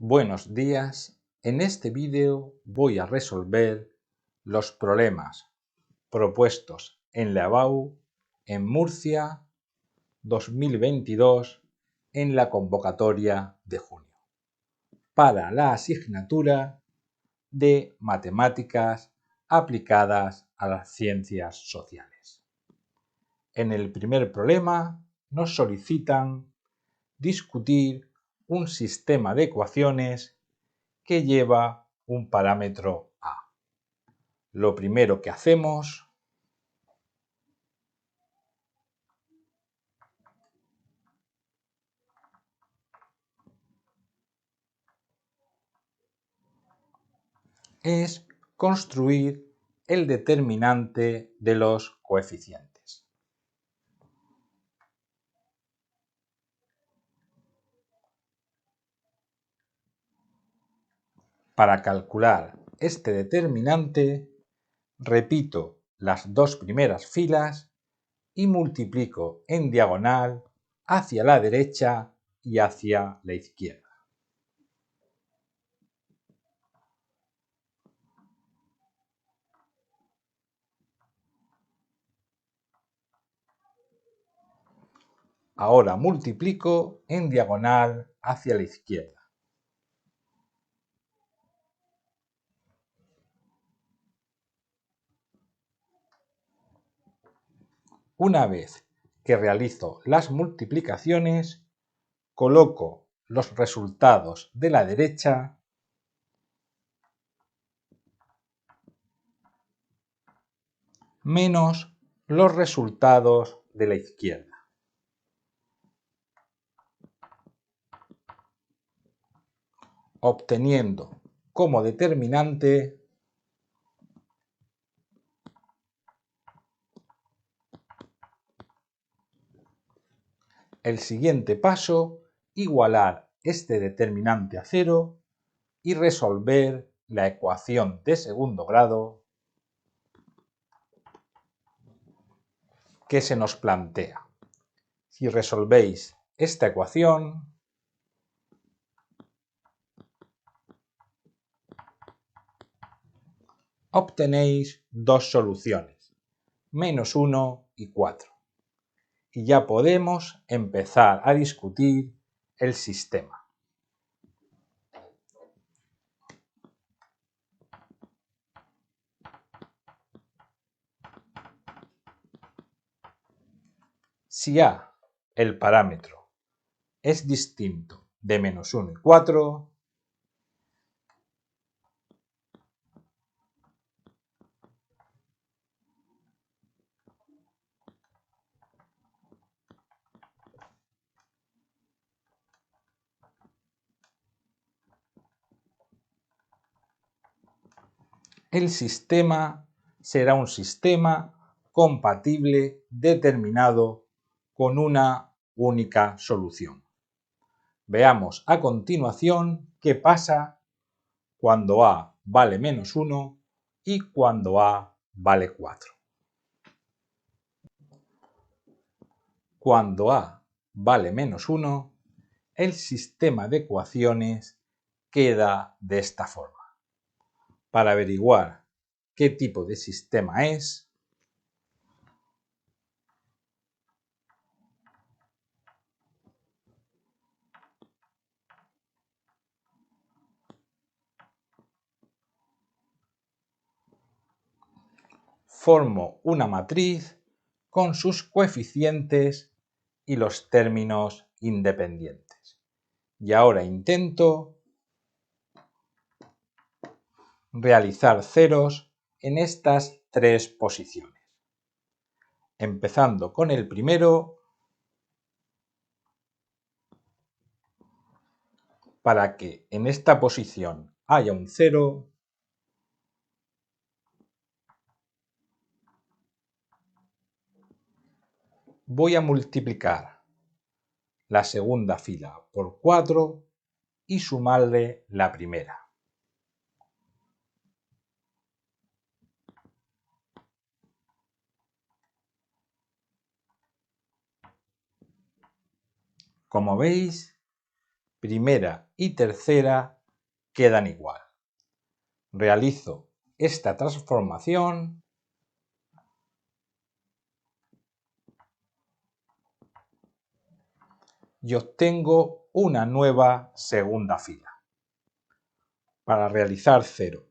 Buenos días, en este vídeo voy a resolver los problemas propuestos en la EBAU en Murcia 2022 en la convocatoria de junio para la asignatura de Matemáticas aplicadas a las ciencias sociales. En el primer problema nos solicitan discutir un sistema de ecuaciones que lleva un parámetro A. Lo primero que hacemos es construir el determinante de los coeficientes. Para calcular este determinante, repito las dos primeras filas y multiplico en diagonal hacia la derecha y hacia la izquierda. Ahora multiplico en diagonal hacia la izquierda. Una vez que realizo las multiplicaciones, coloco los resultados de la derecha menos los resultados de la izquierda. Obteniendo como determinante el siguiente paso, igualar este determinante a cero y resolver la ecuación de segundo grado que se nos plantea. Si resolvéis esta ecuación, obtenéis dos soluciones, -1 y 4. Y ya podemos empezar a discutir el sistema. Si A, el parámetro, es distinto de -1 y 4, el sistema será un sistema compatible determinado con una única solución. Veamos a continuación qué pasa cuando A vale -1 y cuando A vale 4. Cuando A vale -1, el sistema de ecuaciones queda de esta forma. Para averiguar qué tipo de sistema es, formo una matriz con sus coeficientes y los términos independientes. Y ahora intento realizar ceros en estas tres posiciones. Empezando con el primero, para que en esta posición haya un cero, voy a multiplicar la segunda fila por 4 y sumarle la primera. Como veis, primera y tercera quedan igual. Realizo esta transformación y obtengo una nueva segunda fila. Para realizar 0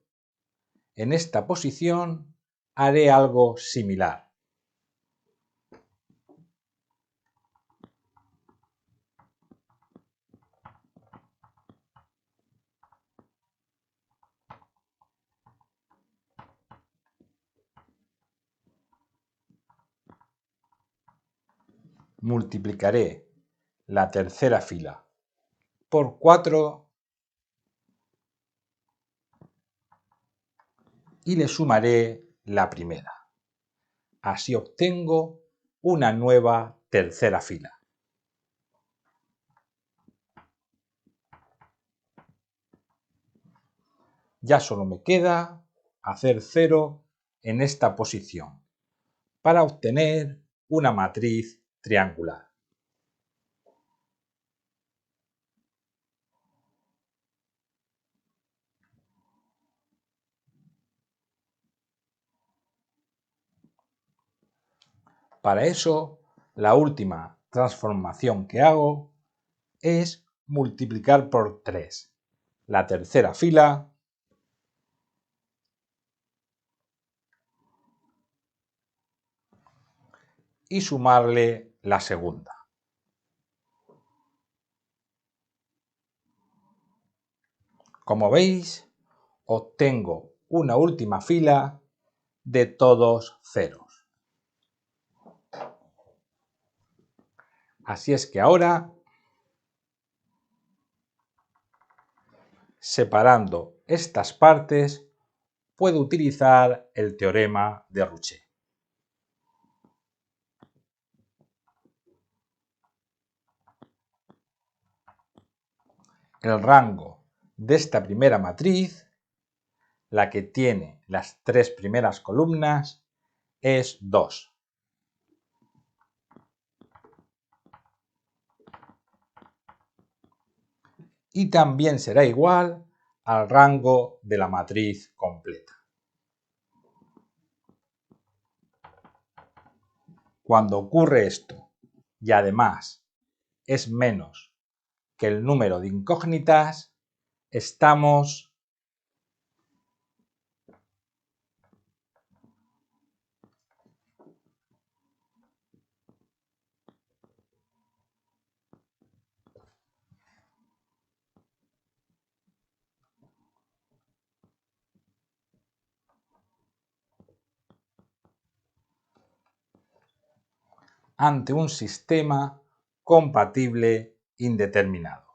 en esta posición haré algo similar. Multiplicaré la tercera fila por 4 y le sumaré la primera. Así obtengo una nueva tercera fila. Ya solo me queda hacer 0 en esta posición para obtener una matriz triangular. Para eso, la última transformación que hago es multiplicar por 3 la tercera fila y sumarle la segunda. Como veis, obtengo una última fila de todos ceros. Así es que ahora, separando estas partes, puedo utilizar el teorema de Rouchet. El rango de esta primera matriz, la que tiene las 3 primeras columnas, es 2. Y también será igual al rango de la matriz completa. Cuando ocurre esto, y además es menos que el número de incógnitas, estamos ante un sistema compatible indeterminado.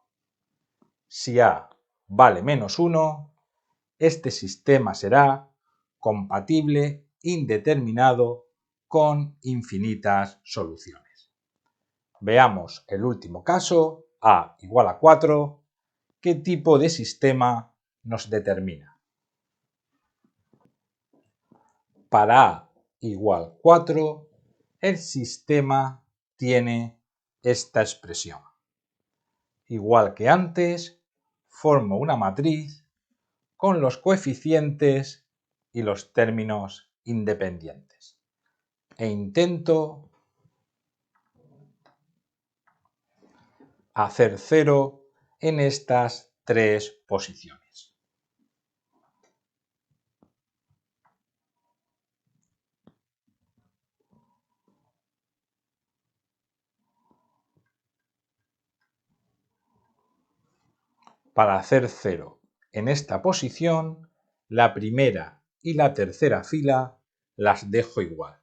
Si A vale menos 1, este sistema será compatible indeterminado con infinitas soluciones. Veamos el último caso, A igual a 4, ¿qué tipo de sistema nos determina? Para A igual 4, el sistema tiene esta expresión. Igual que antes, formo una matriz con los coeficientes y los términos independientes e intento hacer 0 en estas 3 posiciones. Para hacer 0 en esta posición, la primera y la tercera fila las dejo igual.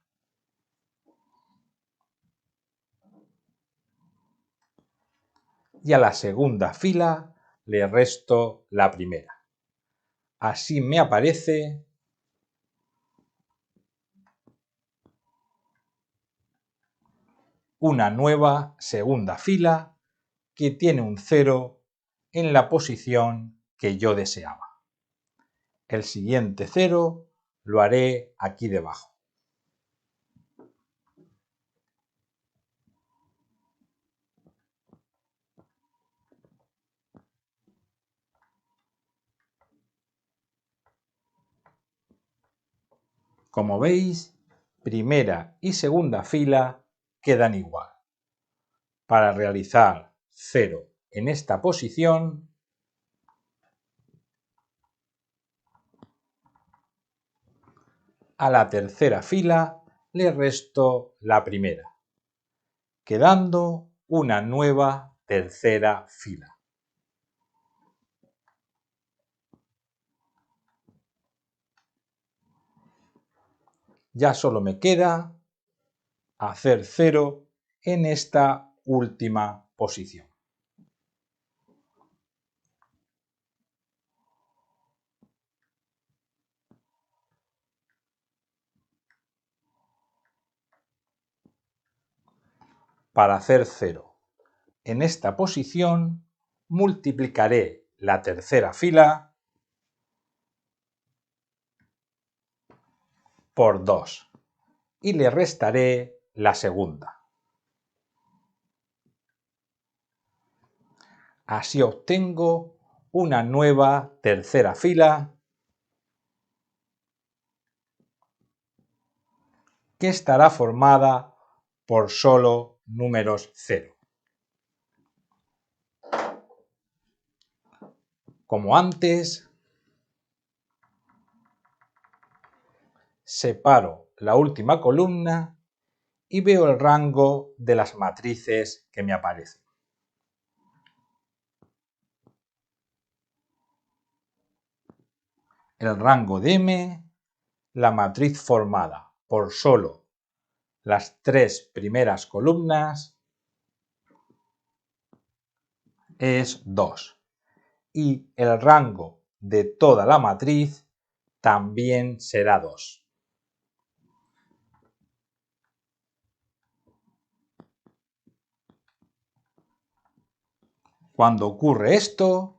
Y a la segunda fila le resto la primera. Así me aparece una nueva segunda fila que tiene un 0 en la posición que yo deseaba. El siguiente 0 lo haré aquí debajo. Como veis, primera y segunda fila quedan igual. Para realizar 0 en esta posición, a la tercera fila le resto la primera, quedando una nueva tercera fila. Ya solo me queda hacer 0 en esta última posición. Para hacer 0 en esta posición, multiplicaré la tercera fila por 2 y le restaré la segunda. Así obtengo una nueva tercera fila que estará formada por solo números 0. Como antes, separo la última columna y veo el rango de las matrices que me aparecen. El rango de M, la matriz formada por solo las 3 primeras columnas, es 2. Y el rango de toda la matriz también será 2. Cuando ocurre esto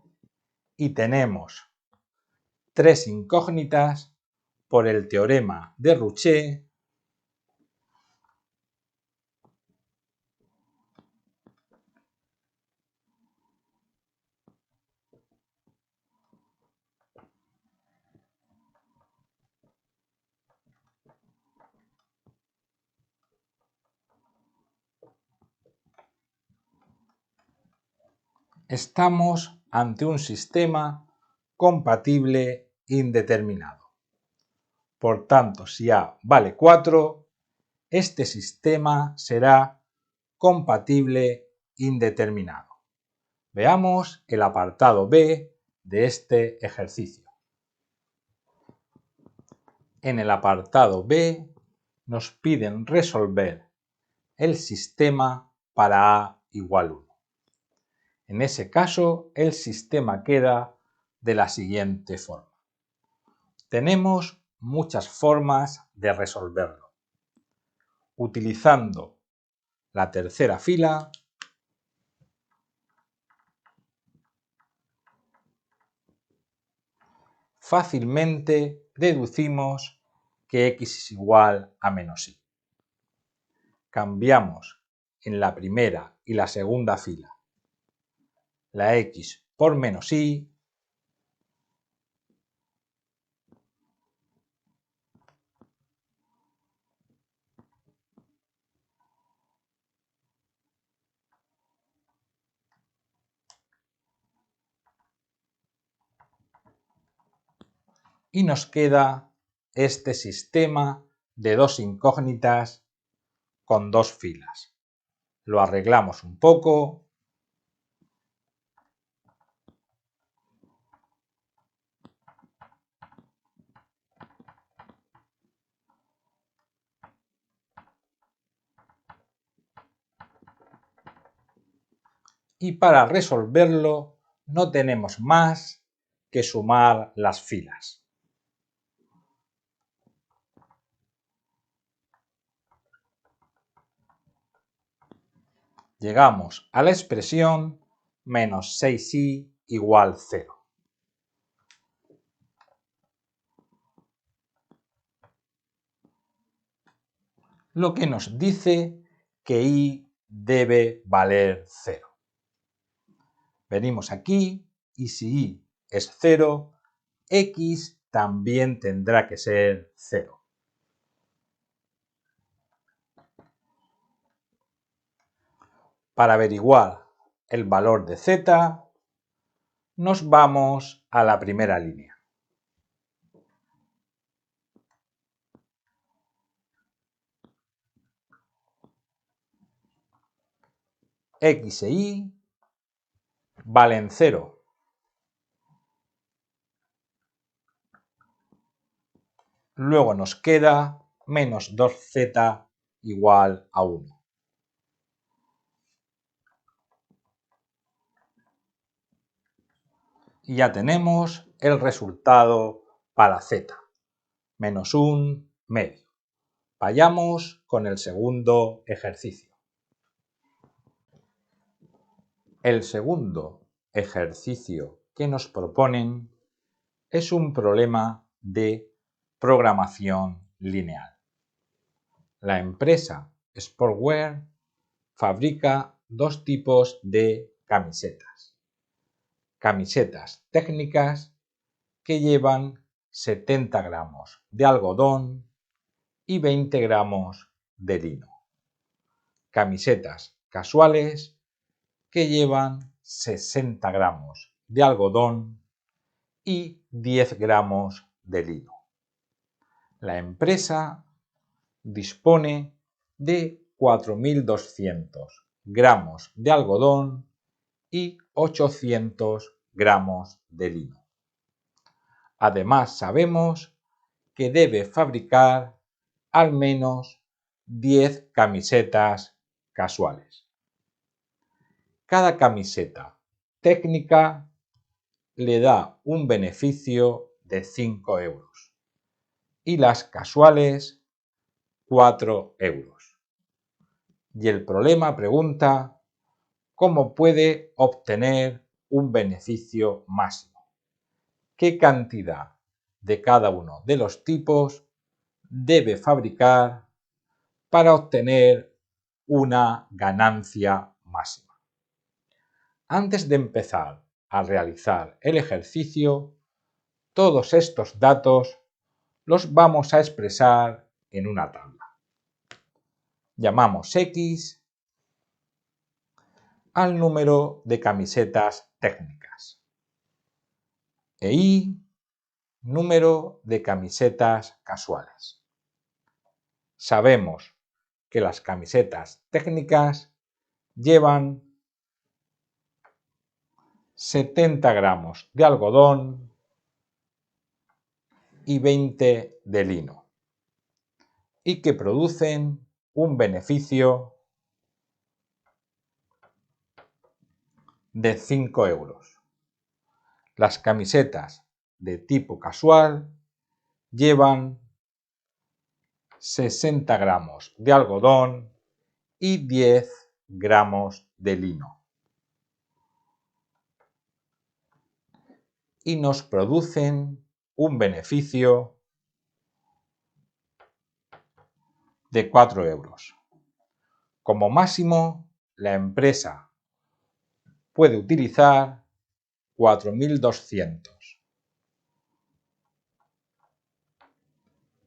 y tenemos 3 incógnitas, por el teorema de Rouchet, estamos ante un sistema compatible indeterminado. Por tanto, si A vale 4, este sistema será compatible indeterminado. Veamos el apartado B de este ejercicio. En el apartado B nos piden resolver el sistema para A igual 1. En ese caso, el sistema queda de la siguiente forma. Tenemos muchas formas de resolverlo. Utilizando la tercera fila, fácilmente deducimos que x es igual a menos y. Cambiamos en la primera y la segunda fila la x por menos y nos queda este sistema de 2 incógnitas con 2 filas. Lo arreglamos un poco. Y para resolverlo no tenemos más que sumar las filas. Llegamos a la expresión menos 6y igual 0. Lo que nos dice que y debe valer 0. Venimos aquí y si y es 0, x también tendrá que ser 0. Para averiguar el valor de z, nos vamos a la primera línea. X e Y valen 0. Luego nos queda menos 2z igual a 1. Y ya tenemos el resultado para z, menos 1 medio. Vayamos con el segundo ejercicio. El segundo ejercicio que nos proponen es un problema de programación lineal. La empresa Sportwear fabrica dos tipos de camisetas. Camisetas técnicas que llevan 70 gramos de algodón y 20 gramos de lino. Camisetas casuales que llevan 60 gramos de algodón y 10 gramos de lino. La empresa dispone de 4.200 gramos de algodón y 800 gramos de lino. Además, sabemos que debe fabricar al menos 10 camisetas casuales. Cada camiseta técnica le da un beneficio de 5 euros y las casuales 4 euros. Y el problema pregunta cómo puede obtener un beneficio máximo. ¿Qué cantidad de cada uno de los tipos debe fabricar para obtener una ganancia máxima? Antes de empezar a realizar el ejercicio, todos estos datos los vamos a expresar en una tabla. Llamamos X al número de camisetas técnicas e Y número de camisetas casuales. Sabemos que las camisetas técnicas llevan 70 gramos de algodón y 20 de lino y que producen un beneficio de 5 euros. Las camisetas de tipo casual llevan 60 gramos de algodón y 10 gramos de lino y nos producen un beneficio de 4 euros. Como máximo, la empresa puede utilizar 4.200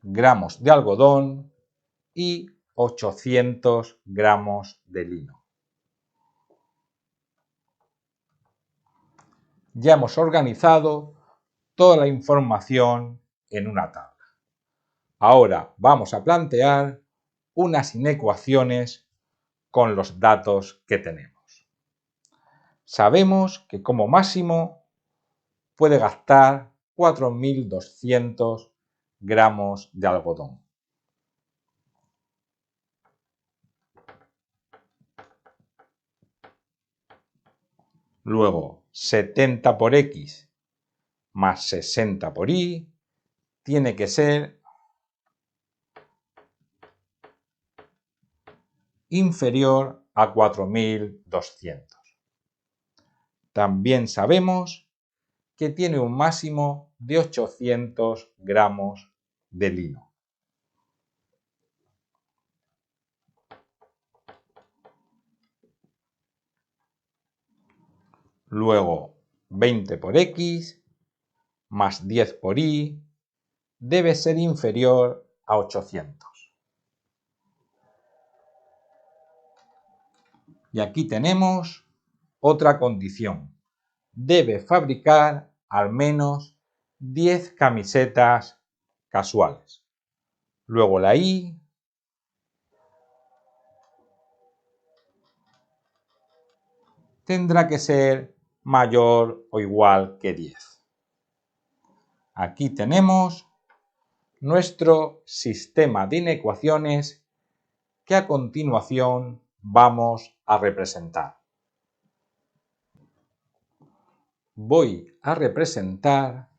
gramos de algodón y 800 gramos de lino. Ya hemos organizado toda la información en una tabla. Ahora vamos a plantear unas inecuaciones con los datos que tenemos. Sabemos que como máximo puede gastar 4.200 gramos de algodón. Luego, 70 por X más 60 por Y tiene que ser inferior a 4.200. También sabemos que tiene un máximo de 800 gramos de lino. Luego, 20 por X más 10 por Y debe ser inferior a 800. Y aquí tenemos otra condición. Debe fabricar al menos 10 camisetas casuales. Luego la Y tendrá que ser mayor o igual que 10. Aquí tenemos nuestro sistema de inecuaciones que a continuación vamos a representar. Voy a representar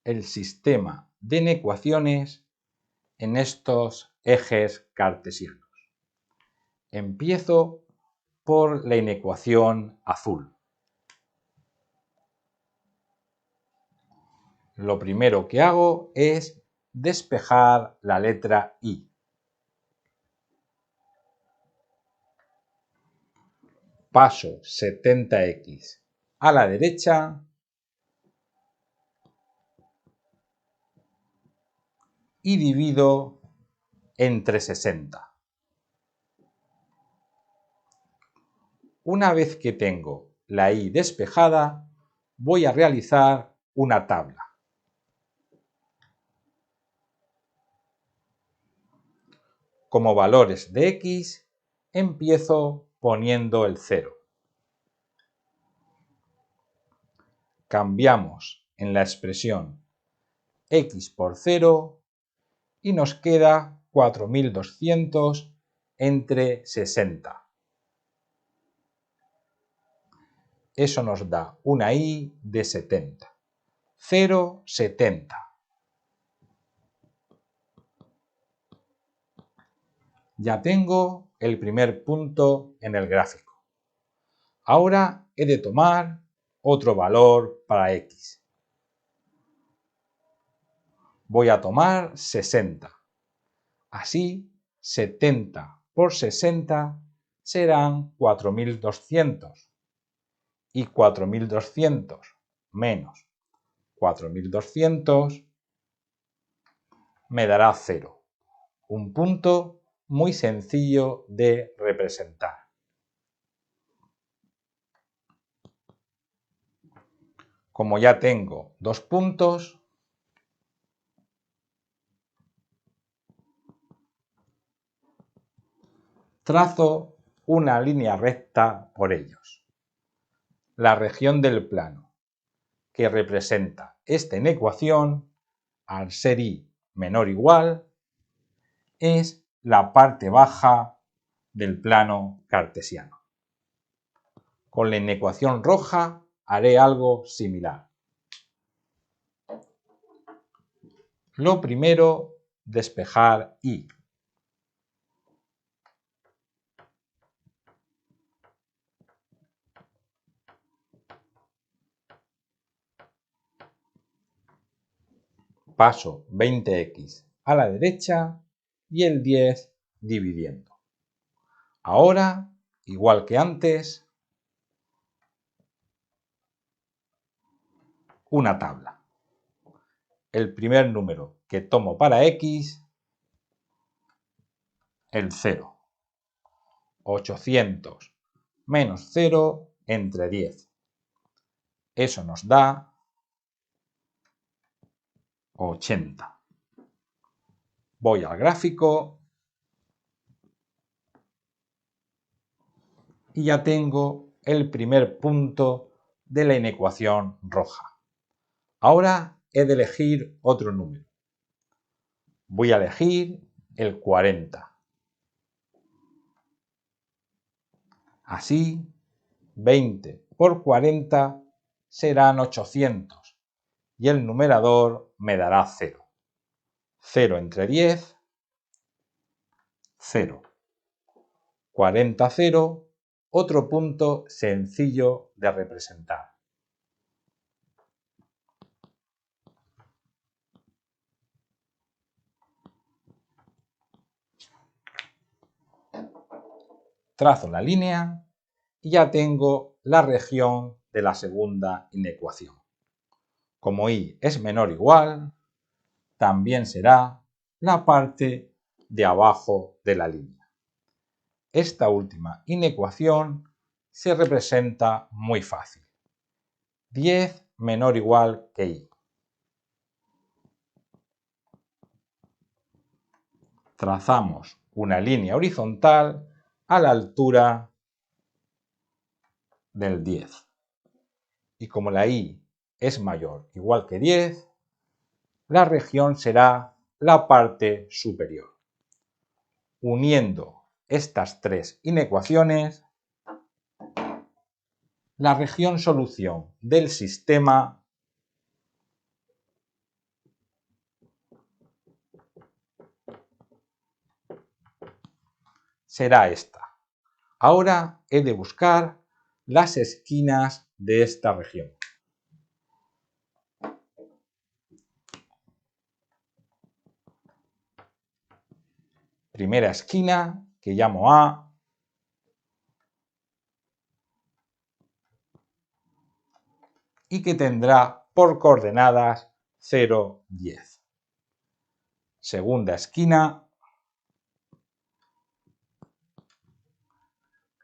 el sistema de inecuaciones en estos ejes cartesianos. Empiezo por la inecuación azul. Lo primero que hago es despejar la letra Y. Paso 70x a la derecha y divido entre 60. Una vez que tengo la Y despejada, voy a realizar una tabla. Como valores de x, empiezo poniendo el 0. Cambiamos en la expresión x por 0 y nos queda 4200 entre 60. Eso nos da una Y de 70. 0,70. Ya tengo el primer punto en el gráfico. Ahora he de tomar otro valor para x. Voy a tomar 60. Así, 70 por 60 serán 4200. Y 4200 menos 4200 me dará 0. Un punto muy sencillo de representar. Como ya tengo dos puntos, trazo una línea recta por ellos. La región del plano que representa esta inecuación, al ser Y menor o igual, es la parte baja del plano cartesiano. Con la inecuación roja haré algo similar. Lo primero, despejar Y. Paso 20x a la derecha y el 10 dividiendo. Ahora, igual que antes, una tabla. El primer número que tomo para x, el 0. 800 menos 0 entre 10. Eso nos da 80. Voy al gráfico y ya tengo el primer punto de la inecuación roja. Ahora he de elegir otro número. Voy a elegir el 40. Así, 20 por 40 serán 800 y el numerador me dará 0. 0 entre 10, 0. 40, 0, otro punto sencillo de representar. Trazo la línea y ya tengo la región de la segunda inecuación. Como Y es menor o igual, también será la parte de abajo de la línea. esta última inecuación se representa muy fácil. 10 menor o igual que y. Trazamos una línea horizontal a la altura del 10. Y como la y es mayor o igual que 10, la región será la parte superior. Uniendo estas tres inecuaciones, la región solución del sistema será esta. Ahora he de buscar las esquinas de esta región. Primera esquina, que llamo A, y que tendrá por coordenadas 0, 10. Segunda esquina,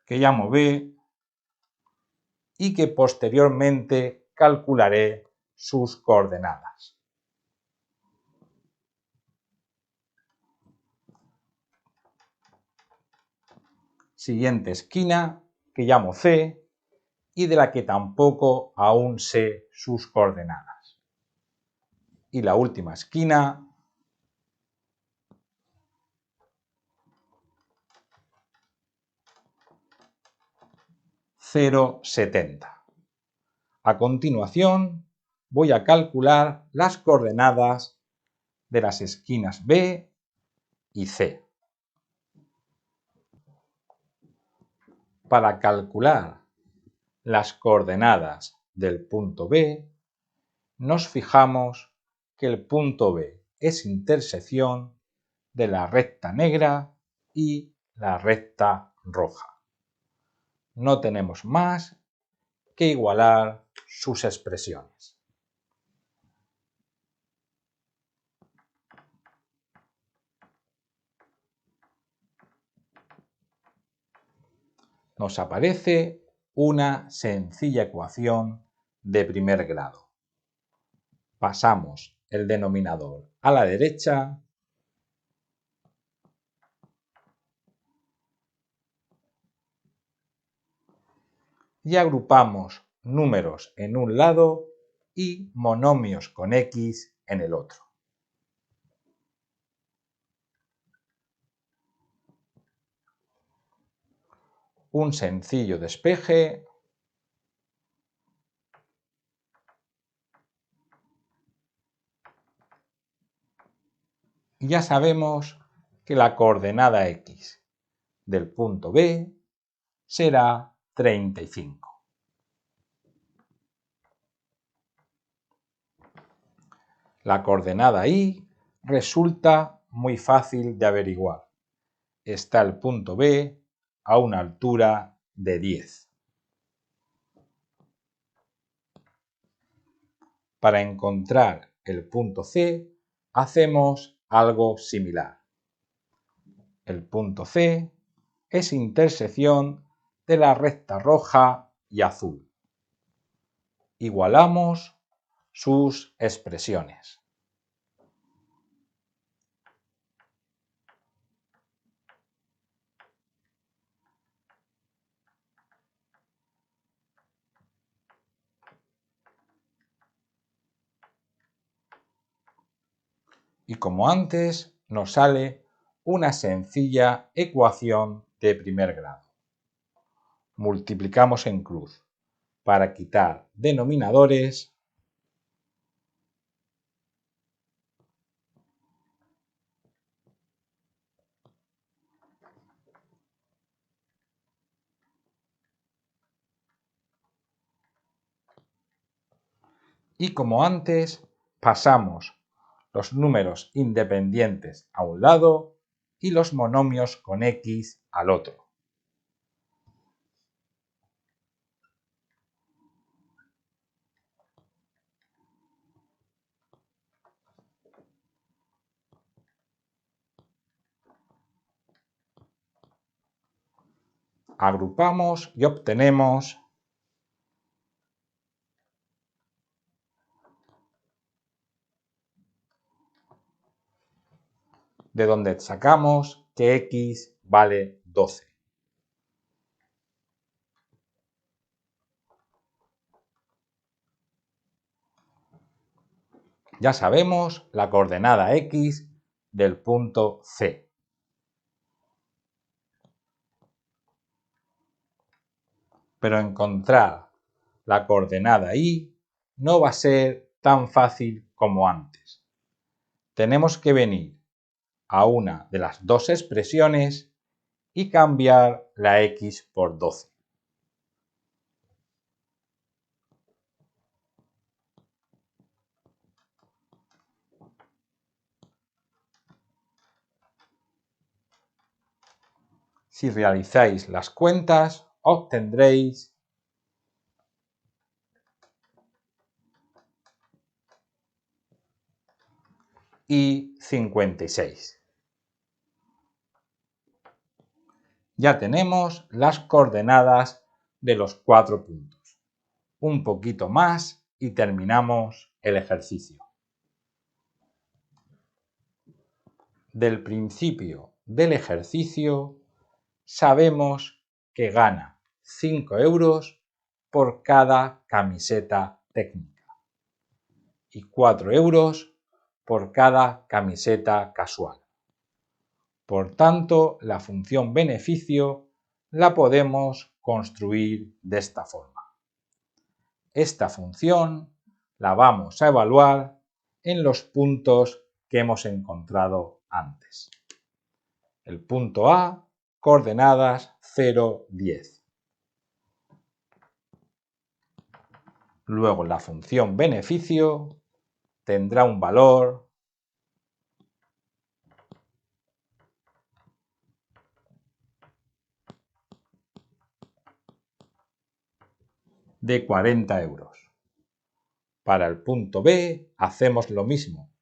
que llamo B, y que posteriormente calcularé sus coordenadas. Siguiente esquina, que llamo C, y de la que tampoco aún sé sus coordenadas. Y la última esquina, (0,70). A continuación, voy a calcular las coordenadas de las esquinas B y C. Para calcular las coordenadas del punto B, nos fijamos que el punto B es intersección de la recta negra y la recta roja. No tenemos más que igualar sus expresiones. Nos aparece una sencilla ecuación de primer grado. Pasamos el denominador a la derecha y agrupamos números en un lado y monomios con x en el otro. Un sencillo despeje y ya sabemos que la coordenada x del punto B será 35. La coordenada y resulta muy fácil de averiguar. Está el punto B a una altura de 10. Para encontrar el punto C, hacemos algo similar. El punto C es intersección de la recta roja y azul. Igualamos sus expresiones. Y como antes, nos sale una sencilla ecuación de primer grado. Multiplicamos en cruz para quitar denominadores y como antes, pasamos los números independientes a un lado y los monomios con x al otro. Agrupamos y obtenemos de donde sacamos que x vale 12. Ya sabemos la coordenada x del punto C. Pero encontrar la coordenada y no va a ser tan fácil como antes. Tenemos que venir a una de las dos expresiones y cambiar la x por 12. Si realizáis las cuentas, obtendréis y 56. Ya tenemos las coordenadas de los 4 puntos. Un poquito más y terminamos el ejercicio. Del principio del ejercicio sabemos que gana 5 euros por cada camiseta técnica y 4 euros por cada camiseta casual. Por tanto, la función beneficio la podemos construir de esta forma. Esta función la vamos a evaluar en los puntos que hemos encontrado antes. El punto A, coordenadas 0, 10. Luego la función beneficio tendrá un valor de 40 euros. Para el punto B hacemos lo mismo.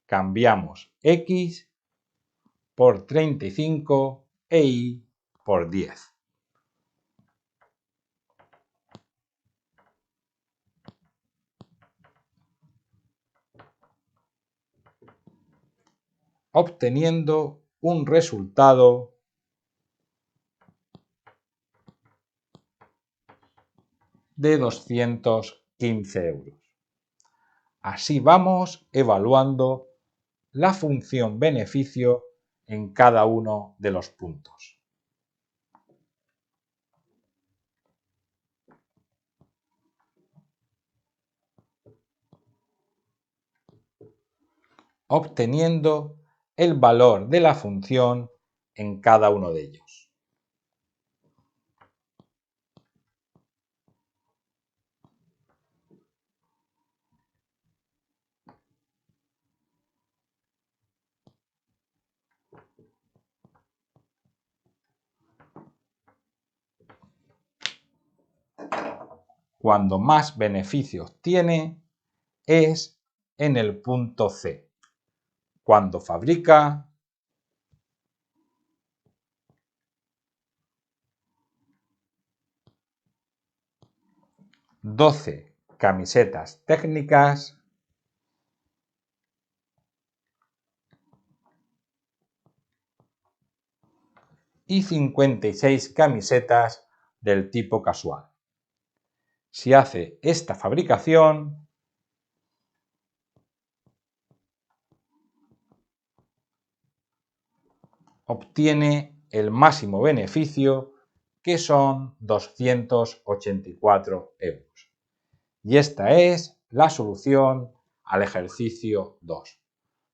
Cambiamos x por 35 e y por 10. Obteniendo un resultado de 215 euros. Así vamos evaluando la función beneficio en cada uno de los puntos. Obteniendo el valor de la función en cada uno de ellos. Cuando más beneficios tiene es en el punto C, cuando fabrica 12 camisetas técnicas y 56 camisetas del tipo casual. Si hace esta fabricación, obtiene el máximo beneficio, que son 284 euros. Y esta es la solución al ejercicio 2.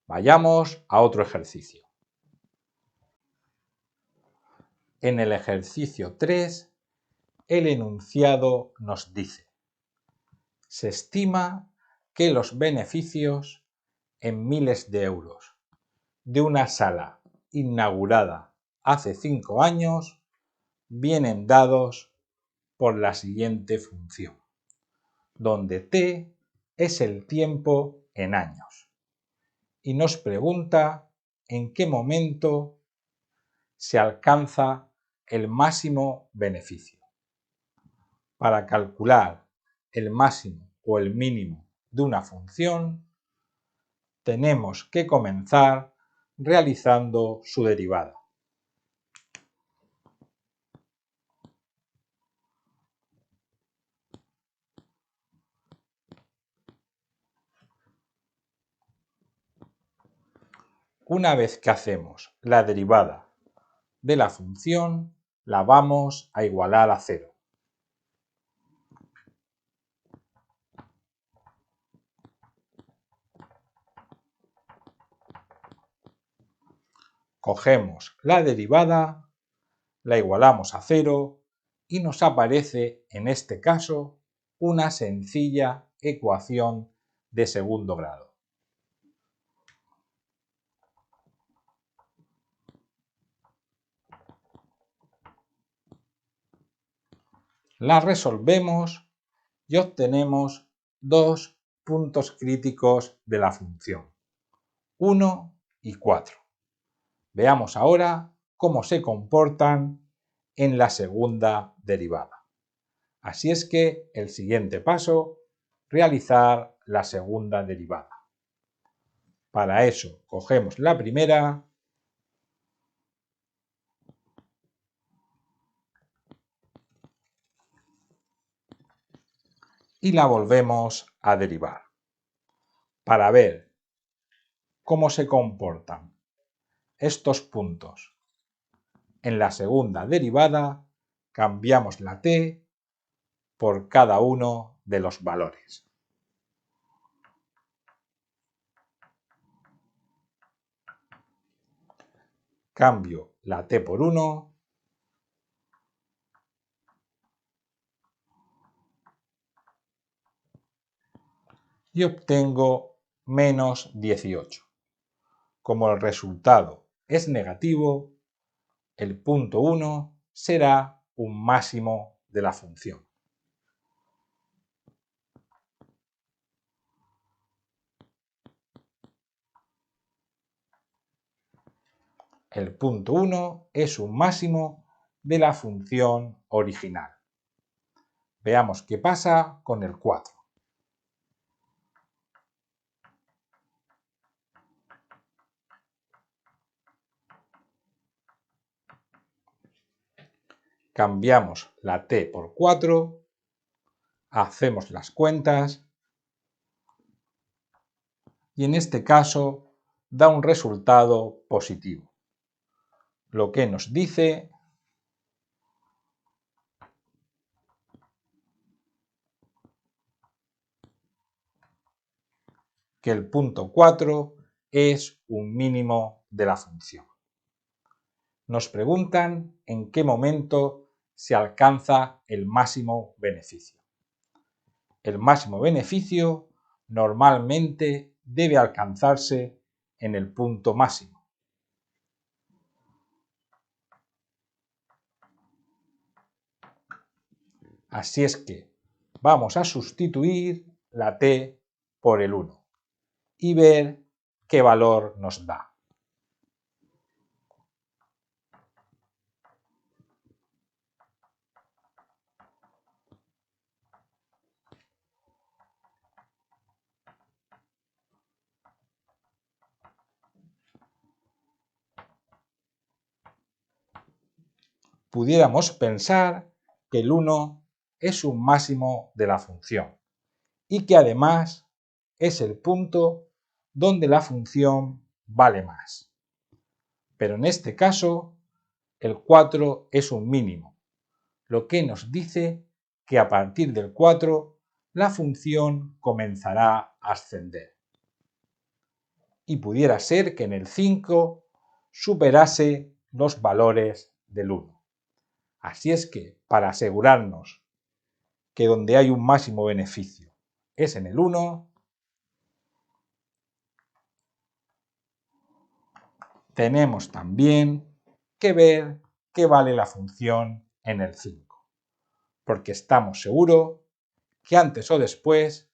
Vayamos a otro ejercicio. En el ejercicio 3, el enunciado nos dice: se estima que los beneficios en miles de euros de una sala inaugurada hace 5 años vienen dados por la siguiente función, donde t es el tiempo en años, y nos pregunta en qué momento se alcanza el máximo beneficio. Para calcular el máximo o el mínimo de una función, tenemos que comenzar realizando su derivada. Una vez que hacemos la derivada de la función, la vamos a igualar a 0. Cogemos la derivada, la igualamos a 0 y nos aparece, en este caso, una sencilla ecuación de segundo grado. La resolvemos y obtenemos dos puntos críticos de la función, 1 y 4. Veamos ahora cómo se comportan en la segunda derivada. Así es que el siguiente paso, realizar la segunda derivada. Para eso cogemos la primera y la volvemos a derivar. Para ver cómo se comportan estos puntos en la segunda derivada, cambiamos la t por cada uno de los valores. Cambio la t por 1 y obtengo menos 18. Como el resultado es negativo, el punto 1 será un máximo de la función. El punto 1 es un máximo de la función original. Veamos qué pasa con el 4. Cambiamos la t por 4, hacemos las cuentas y en este caso da un resultado positivo, lo que nos dice que el punto 4 es un mínimo de la función. Nos preguntan en qué momento se alcanza el máximo beneficio. El máximo beneficio normalmente debe alcanzarse en el punto máximo. Así es que vamos a sustituir la t por el 1 y ver qué valor nos da. Pudiéramos pensar que el 1 es un máximo de la función y que además es el punto donde la función vale más. Pero en este caso, el 4 es un mínimo, lo que nos dice que a partir del 4 la función comenzará a ascender. Y pudiera ser que en el 5 superase los valores del 1. Así es que, para asegurarnos que donde hay un máximo beneficio es en el 1, tenemos también que ver qué vale la función en el 5, porque estamos seguros que antes o después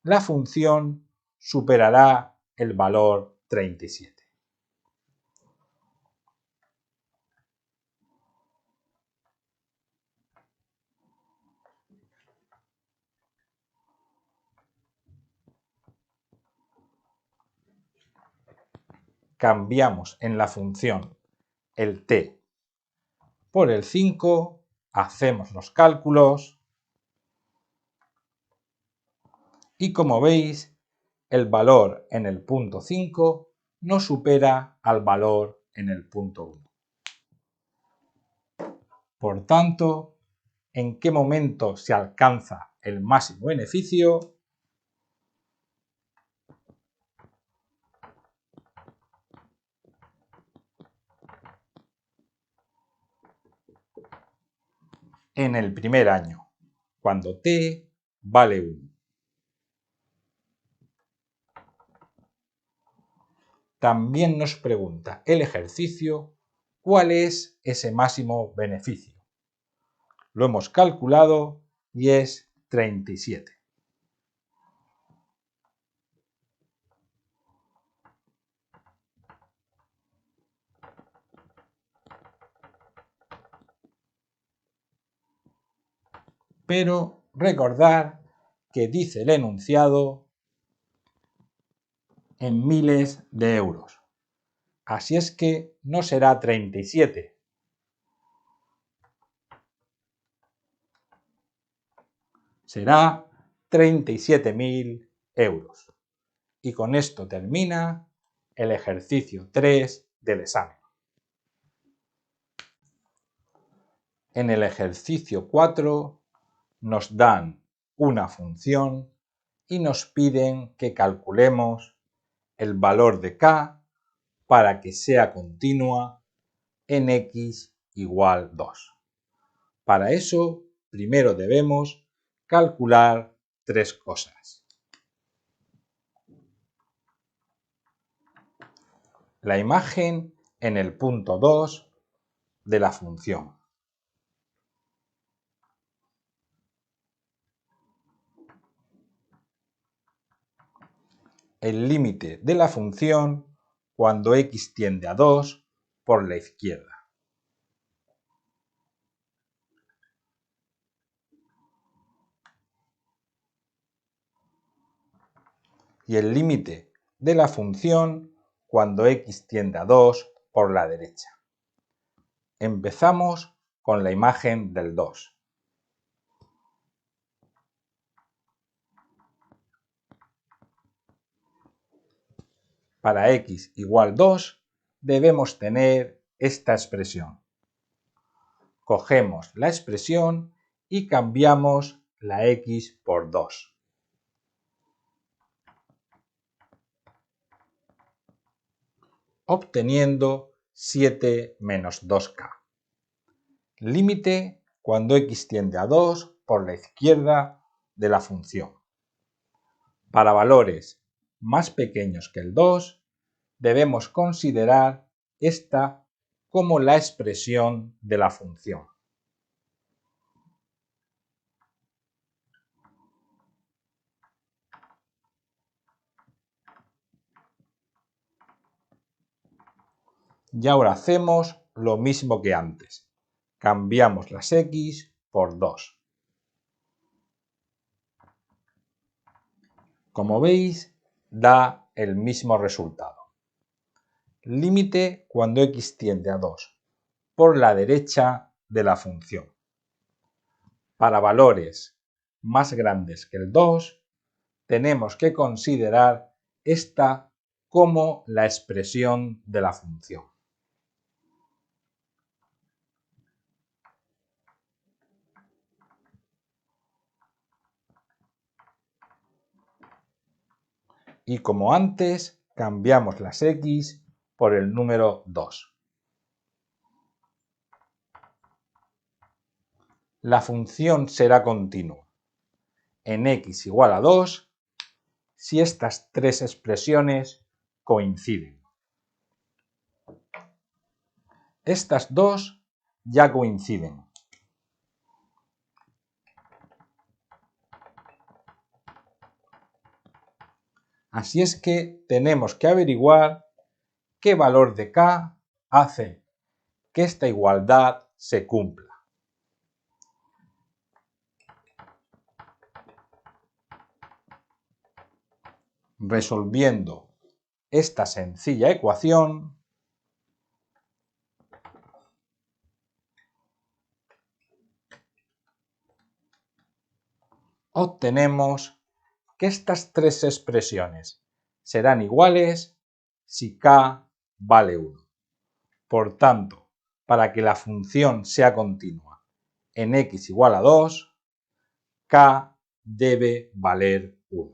la función superará el valor 37. cambiamos en la función el t por el 5, hacemos los cálculos y como veis, el valor en el punto 5 no supera al valor en el punto 1. Por tanto, ¿en qué momento se alcanza el máximo beneficio? En el primer año, cuando t vale 1. También nos pregunta el ejercicio cuál es ese máximo beneficio. Lo hemos calculado y es 37. Pero recordar que dice el enunciado en miles de euros. Así es que no será 37. Será 37.000 euros. Y con esto termina el ejercicio 3 del examen. En el ejercicio 4 nos dan una función y nos piden que calculemos el valor de k para que sea continua en x igual 2. Para eso, primero debemos calcular tres cosas. La imagen en el punto 2 de la función. El límite de la función cuando x tiende a 2 por la izquierda. Y el límite de la función cuando x tiende a 2 por la derecha. Empezamos con la imagen del 2. Para x igual 2 debemos tener esta expresión. Cogemos la expresión y cambiamos la x por 2. Obteniendo 7 menos 2k. Límite cuando x tiende a 2 por la izquierda de la función. Para valores más pequeños que el 2, debemos considerar esta como la expresión de la función. Y ahora hacemos lo mismo que antes. Cambiamos las x por 2. Como veis, da el mismo resultado. Límite cuando x tiende a 2 por la derecha de la función. Para valores más grandes que el 2, tenemos que considerar esta como la expresión de la función. Y como antes, cambiamos las x por el número 2. La función será continua en x igual a 2 si estas tres expresiones coinciden. Estas dos ya coinciden. Así es que tenemos que averiguar qué valor de k hace que esta igualdad se cumpla. Resolviendo esta sencilla ecuación, obtenemos que estas tres expresiones serán iguales si k vale 1. Por tanto, para que la función sea continua en x igual a 2, k debe valer 1.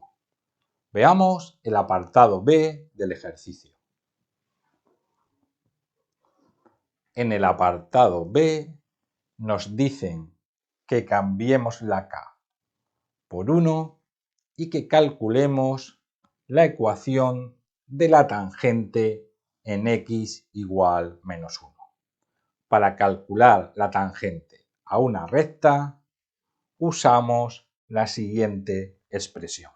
Veamos el apartado B del ejercicio. En el apartado B nos dicen que cambiemos la k por 1 y que calculemos la ecuación de la tangente en x igual menos 1. Para calcular la tangente a una recta, usamos la siguiente expresión.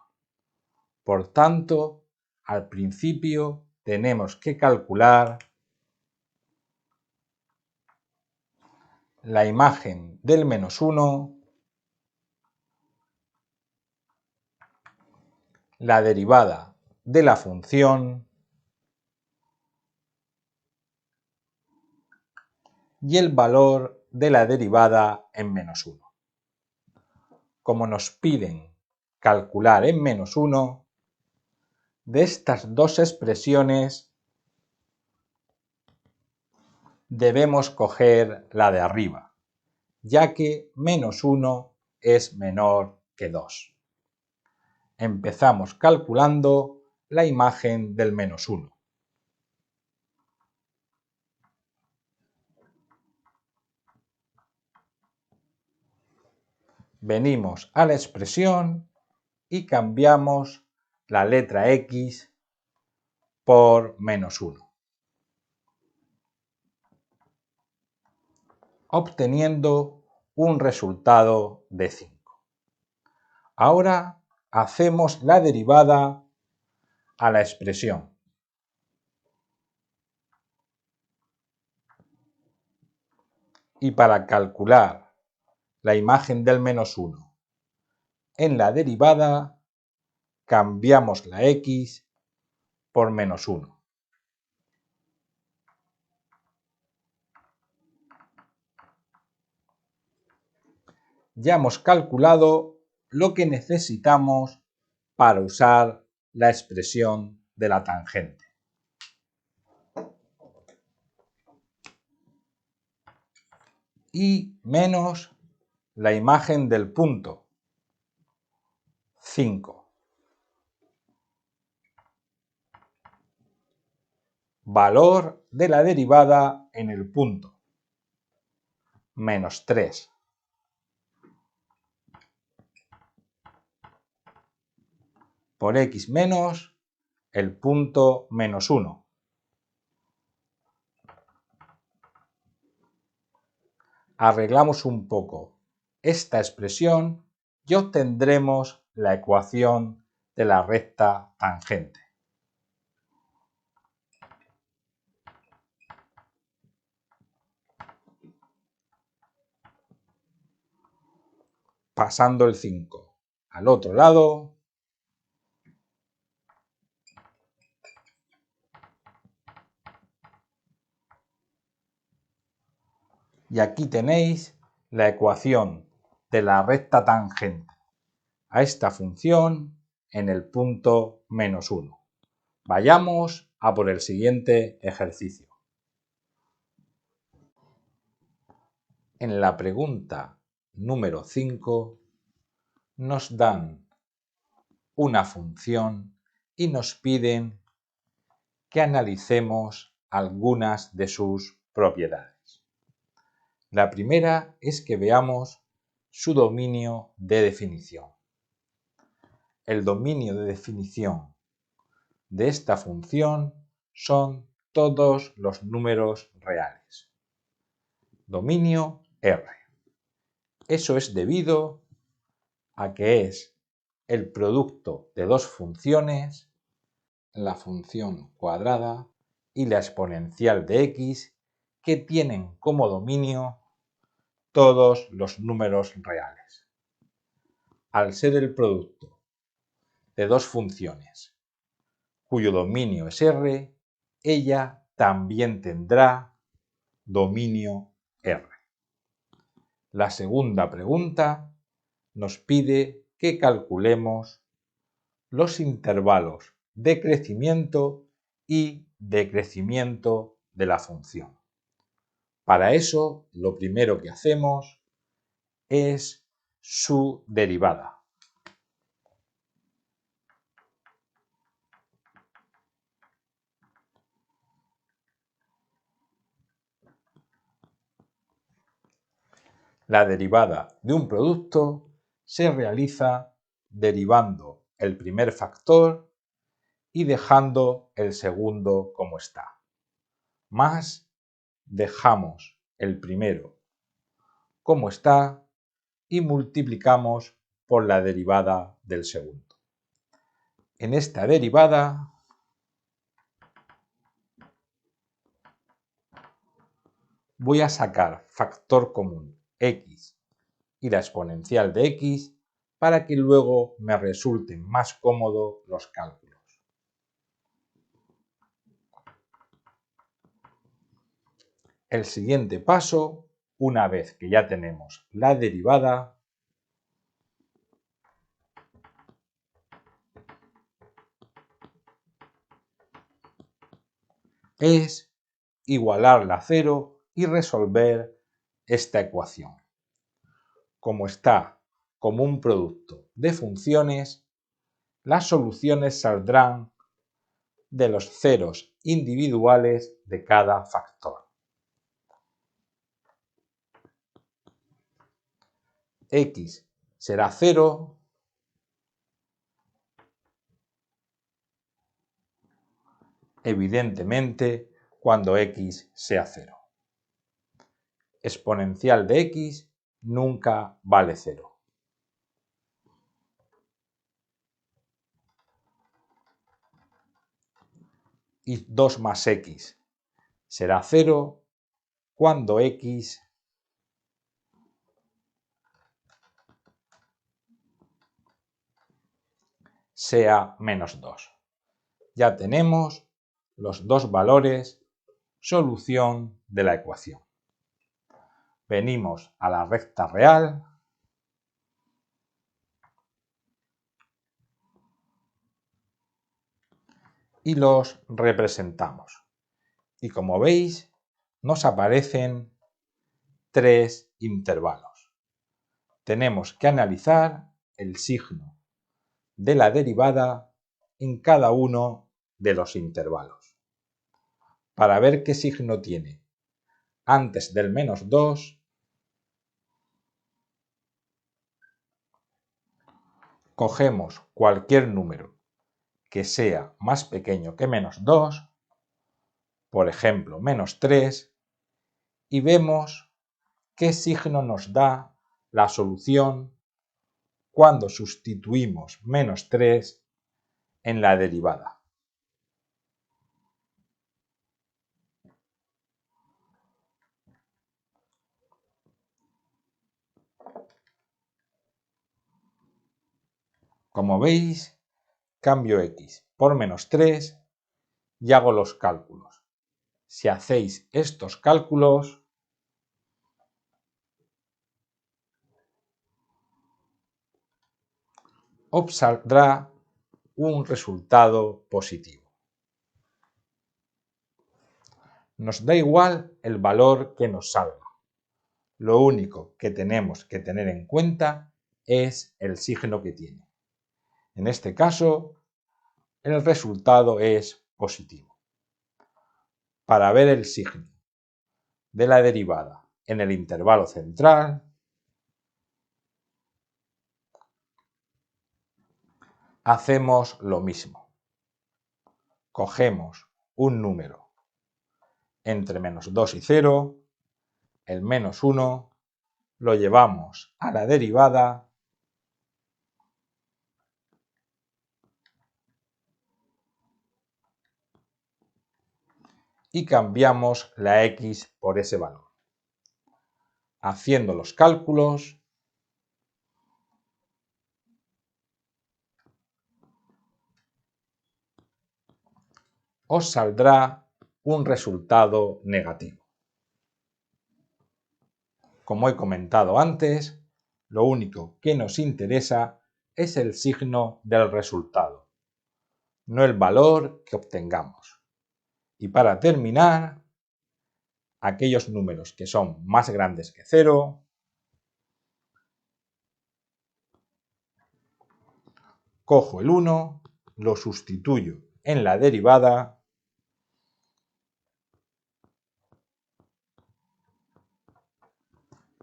Por tanto, al principio tenemos que calcular la imagen del menos 1, la derivada de la función y el valor de la derivada en menos 1. Como nos piden calcular en menos 1, de estas dos expresiones debemos coger la de arriba, ya que menos 1 es menor que 2. Empezamos calculando la imagen del menos 1. Venimos a la expresión y cambiamos la letra x por menos 1, obteniendo un resultado de 5. Ahora hacemos la derivada a la expresión. Y para calcular la imagen del menos 1 en la derivada, cambiamos la x por menos 1. Ya hemos calculado lo que necesitamos para usar la expresión de la tangente. Y menos la imagen del punto, 5. Valor de la derivada en el punto, menos 3. Por x menos el punto menos 1. Arreglamos un poco esta expresión y obtendremos la ecuación de la recta tangente. Pasando el 5 al otro lado, y aquí tenéis la ecuación de la recta tangente a esta función en el punto menos 1. Vayamos a por el siguiente ejercicio. En la pregunta número 5 nos dan una función y nos piden que analicemos algunas de sus propiedades. La primera es que veamos su dominio de definición. El dominio de definición de esta función son todos los números reales. Dominio R. Eso es debido a que es el producto de dos funciones, la función cuadrada y la exponencial de x, que tienen como dominio todos los números reales. Al ser el producto de dos funciones cuyo dominio es R, ella también tendrá dominio R. La segunda pregunta nos pide que calculemos los intervalos de crecimiento y decrecimiento de la función. Para eso, lo primero que hacemos es su derivada. La derivada de un producto se realiza derivando el primer factor y dejando el segundo como está. Más dejamos el primero como está y multiplicamos por la derivada del segundo. En esta derivada voy a sacar factor común x y la exponencial de x para que luego me resulten más cómodos los cálculos. El siguiente paso, una vez que ya tenemos la derivada, es igualarla a 0 y resolver esta ecuación. Como está como un producto de funciones, las soluciones saldrán de los ceros individuales de cada factor. X será 0, evidentemente cuando x sea 0. Exponencial de x nunca vale 0. Y 2 más x será 0 cuando x sea menos 2. Ya tenemos los dos valores solución de la ecuación. Venimos a la recta real y los representamos. Y como veis, nos aparecen tres intervalos. Tenemos que analizar el signo de la derivada en cada uno de los intervalos. Para ver qué signo tiene antes del menos 2, cogemos cualquier número que sea más pequeño que menos 2, por ejemplo, menos 3, y vemos qué signo nos da la solución cuando sustituimos menos 3 en la derivada. Como veis, cambio x por menos 3 y hago los cálculos. Si hacéis estos cálculos, obtendrá un resultado positivo. Nos da igual el valor que nos salga. Lo único que tenemos que tener en cuenta es el signo que tiene. En este caso, el resultado es positivo. Para ver el signo de la derivada en el intervalo central, hacemos lo mismo. Cogemos un número entre menos 2 y 0, el menos 1, lo llevamos a la derivada y cambiamos la x por ese valor. Haciendo los cálculos, os saldrá un resultado negativo. Como he comentado antes, lo único que nos interesa es el signo del resultado, no el valor que obtengamos. Y para terminar, aquellos números que son más grandes que 0, cojo el 1, lo sustituyo en la derivada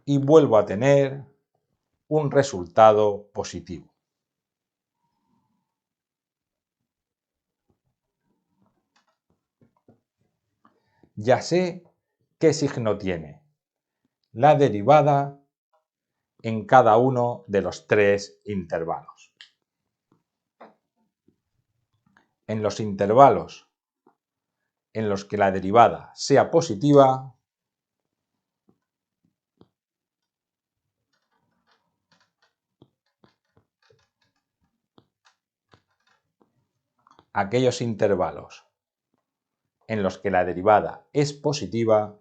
y vuelvo a tener un resultado positivo. Ya sé qué signo tiene la derivada en cada uno de los 3 intervalos. En los intervalos en los que la derivada sea positiva, aquellos intervalos en los que la derivada es positiva,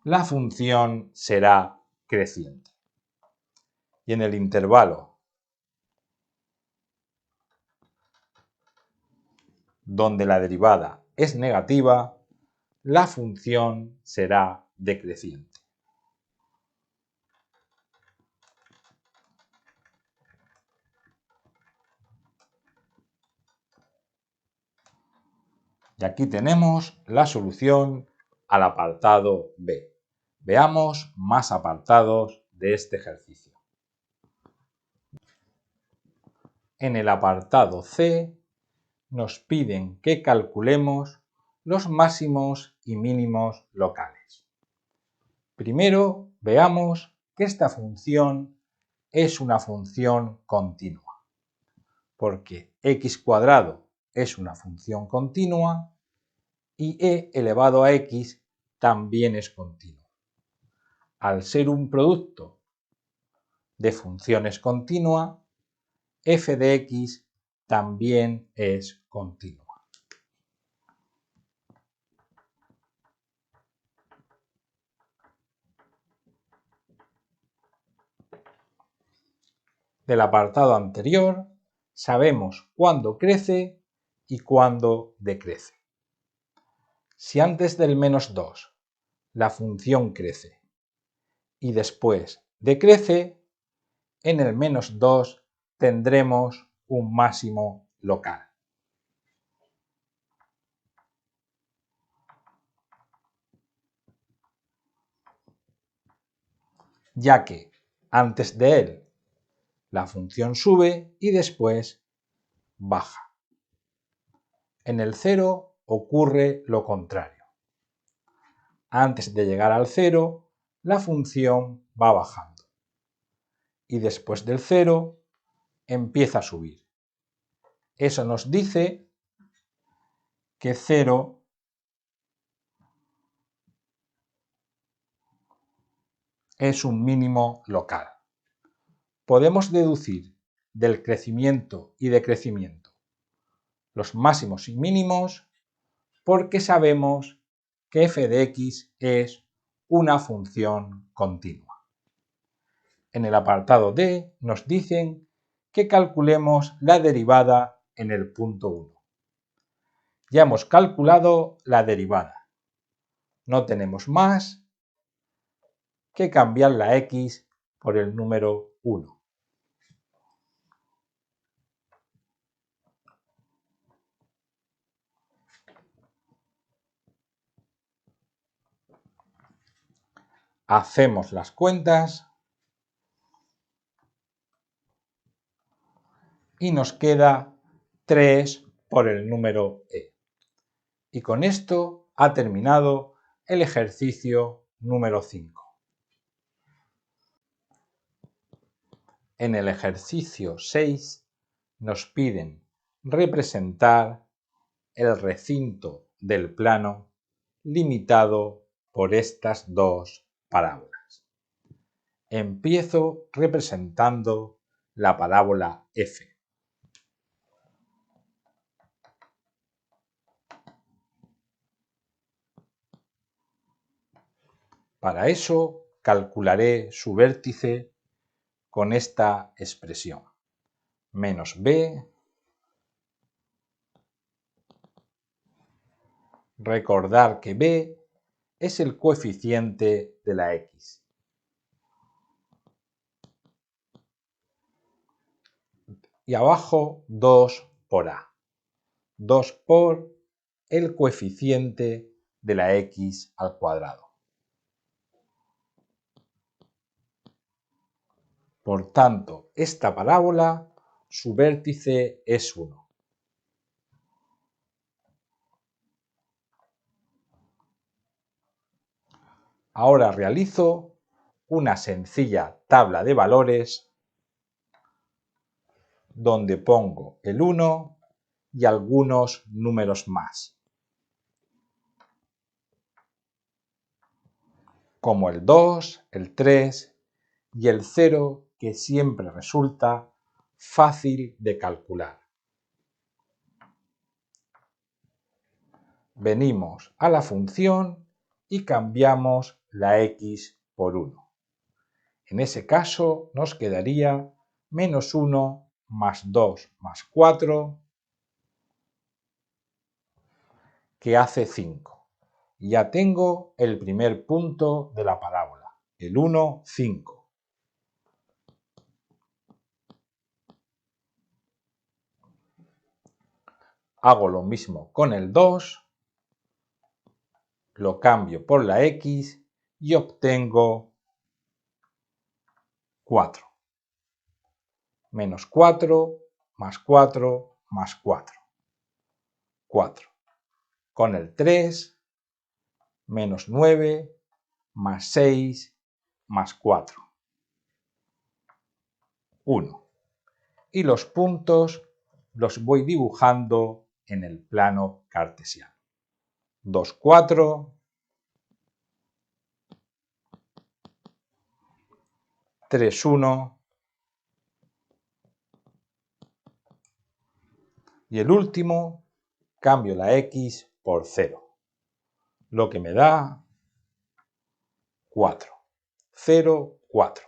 la función será creciente. Y en el intervalo donde la derivada es negativa, la función será decreciente. Y aquí tenemos la solución al apartado B. Veamos más apartados de este ejercicio. En el apartado C nos piden que calculemos los máximos y mínimos locales. Primero veamos que esta función es una función continua, porque x² es una función continua y e elevado a x también es continuo. Al ser un producto de funciones continua, f de x también es continua. Del apartado anterior sabemos cuándo crece y cuándo decrece. Si antes del -2 la función crece y después decrece, en el -2 tendremos un máximo local. Ya que antes de él la función sube y después baja. En el 0 ocurre lo contrario. Antes de llegar al 0, la función va bajando. Y después del 0 empieza a subir. Eso nos dice que 0 es un mínimo local. Podemos deducir del crecimiento y decrecimiento los máximos y mínimos porque sabemos que f de x es una función continua. En el apartado D nos dicen que calculemos la derivada en el punto 1. Ya hemos calculado la derivada. No tenemos más que cambiar la x por el número 1. Hacemos las cuentas y nos queda 3 por el número e. Y con esto ha terminado el ejercicio número 5. En el ejercicio 6 nos piden representar el recinto del plano limitado por estas dos parábolas. Empiezo representando la parábola f. Para eso calcularé su vértice con esta expresión. Menos b. Recordar que b es el coeficiente de la x. Y abajo 2 por a. 2 por el coeficiente de la x al cuadrado. Por tanto, esta parábola, su vértice es 1. Ahora realizo una sencilla tabla de valores donde pongo el 1 y algunos números más, como el 2, el 3 y el 0, que siempre resulta fácil de calcular. Venimos a la función y cambiamos la x por 1. En ese caso nos quedaría menos 1 más 2 más 4, que hace 5. Ya tengo el primer punto de la parábola, el 1, 5. Hago lo mismo con el 2, lo cambio por la x y obtengo 4. Menos 4 más 4 más 4. 4. Con el 3, menos 9 más 6 más 4. 1. Y los puntos los voy dibujando en el plano cartesiano. 2, 4. 3, 1. Y el último, cambio la x por 0, lo que me da 4. 0, 4.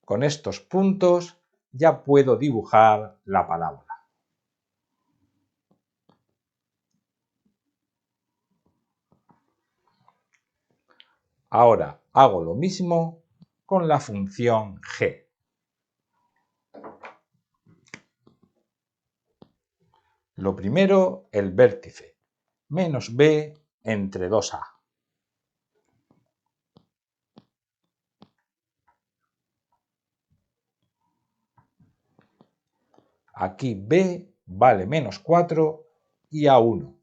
Con estos puntos ya puedo dibujar la parábola. Ahora hago lo mismo con la función g. Lo primero, el vértice, menos b entre 2a. Aquí b vale menos 4 y a 1,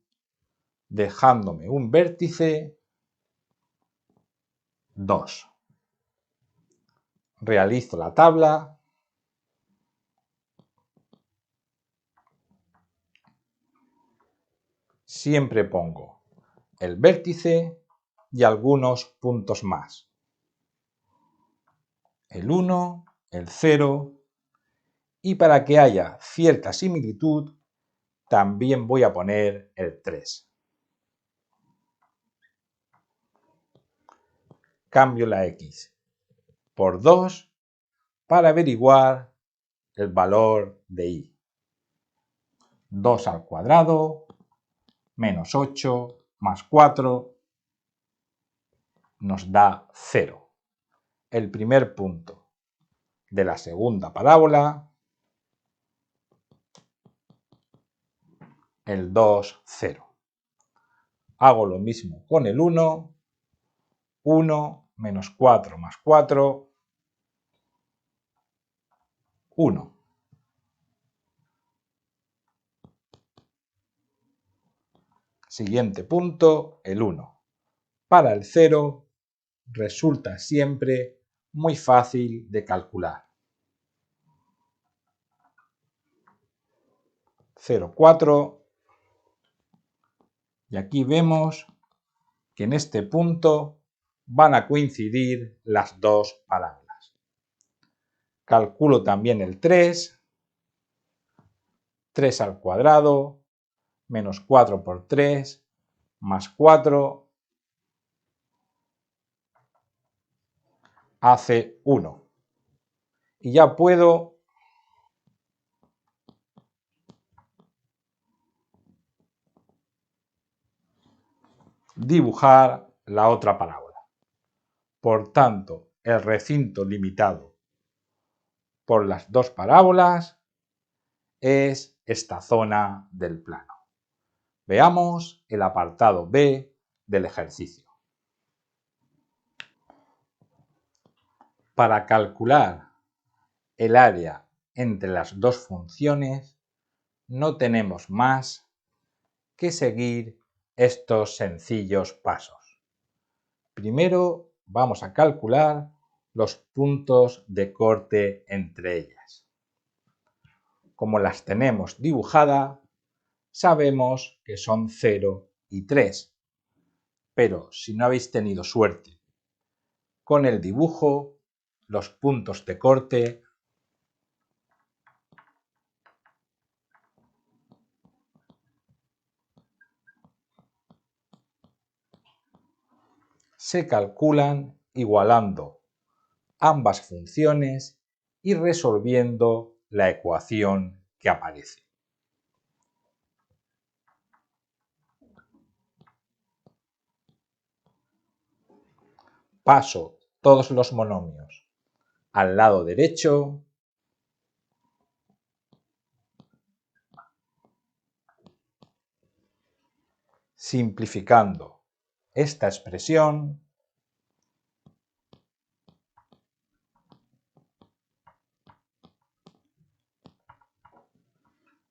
dejándome un vértice 2. Realizo la tabla. Siempre pongo el vértice y algunos puntos más. El 1, el 0, y para que haya cierta similitud, también voy a poner el 3. Cambio la x por 2 para averiguar el valor de y. 2 al cuadrado menos 8 más 4 nos da 0. El primer punto de la segunda parábola, el 2, 0. Hago lo mismo con el 1. 1 menos 4 más 4, 1. Siguiente punto, el 1. Para el 0 resulta siempre muy fácil de calcular. 0, 4. Y aquí vemos que en este punto van a coincidir las dos parábolas. Calculo también el 3. 3 al cuadrado menos 4 por 3 más 4 hace 1. Y ya puedo dibujar la otra parábola. Por tanto, el recinto limitado por las dos parábolas es esta zona del plano. Veamos el apartado B del ejercicio. Para calcular el área entre las dos funciones, no tenemos más que seguir estos sencillos pasos. Primero vamos a calcular los puntos de corte entre ellas. Como las tenemos dibujadas, sabemos que son 0 y 3. Pero si no habéis tenido suerte con el dibujo, los puntos de corte se calculan igualando ambas funciones y resolviendo la ecuación que aparece. Paso todos los monomios al lado derecho simplificando esta expresión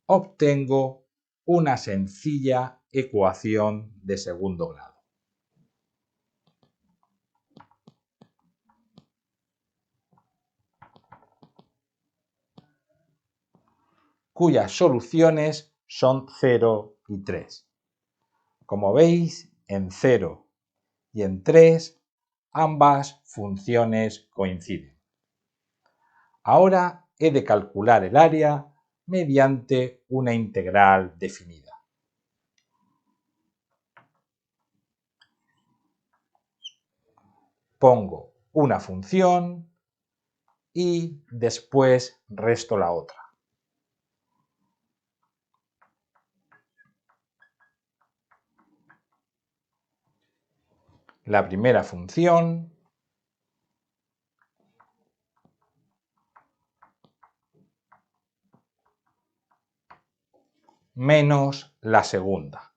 obtengo una sencilla ecuación de segundo grado, cuyas soluciones son 0 y 3. Como veis, en 0 y en 3 ambas funciones coinciden. Ahora he de calcular el área mediante una integral definida. Pongo una función y después resto la otra. La primera función menos la segunda.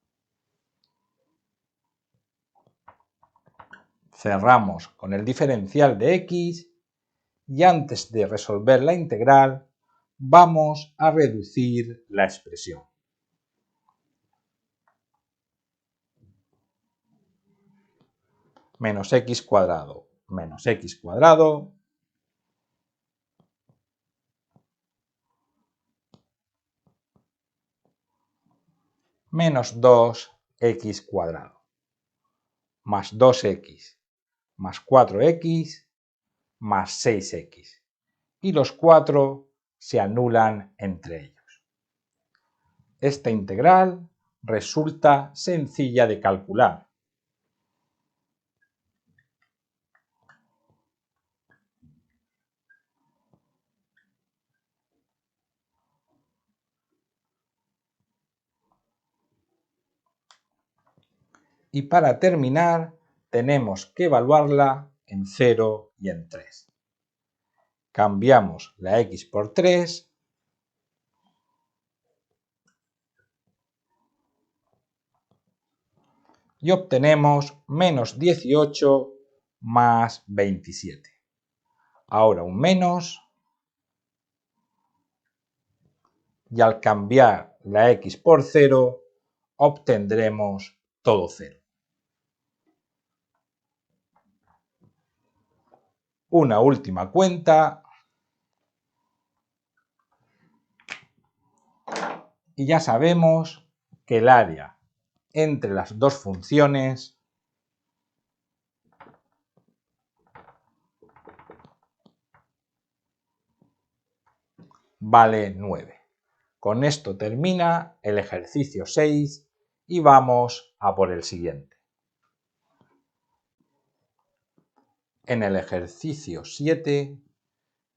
Cerramos con el diferencial de x y antes de resolver la integral vamos a reducir la expresión. Menos x cuadrado menos x cuadrado menos 2x cuadrado más 2x más 4x más 6x y los 4 se anulan entre ellos. Esta integral resulta sencilla de calcular. Y para terminar tenemos que evaluarla en 0 y en 3. Cambiamos la x por 3 y obtenemos menos 18 más 27. Ahora un menos y al cambiar la x por 0 obtendremos todo 0. Una última cuenta y ya sabemos que el área entre las dos funciones vale 9. Con esto termina el ejercicio 6 y vamos a por el siguiente. En el ejercicio 7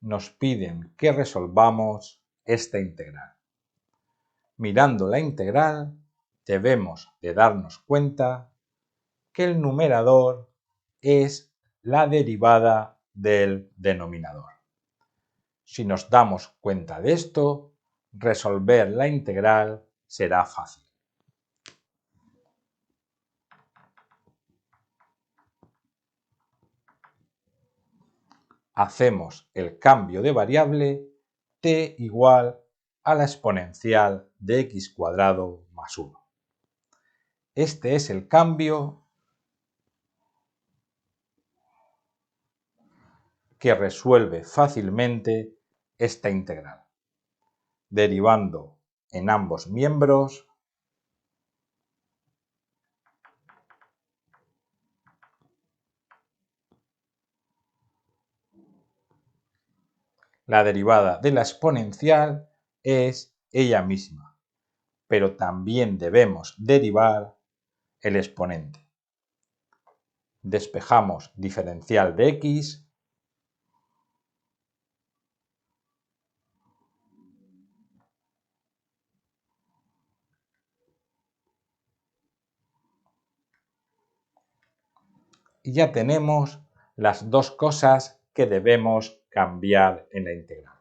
nos piden que resolvamos esta integral. Mirando la integral, debemos de darnos cuenta que el numerador es la derivada del denominador. Si nos damos cuenta de esto, resolver la integral será fácil. Hacemos el cambio de variable t igual a la exponencial de x cuadrado más 1. Este es el cambio que resuelve fácilmente esta integral, derivando en ambos miembros la derivada de la exponencial es ella misma, pero también debemos derivar el exponente. Despejamos diferencial de x y ya tenemos las dos cosas que debemos cambiar en la integral.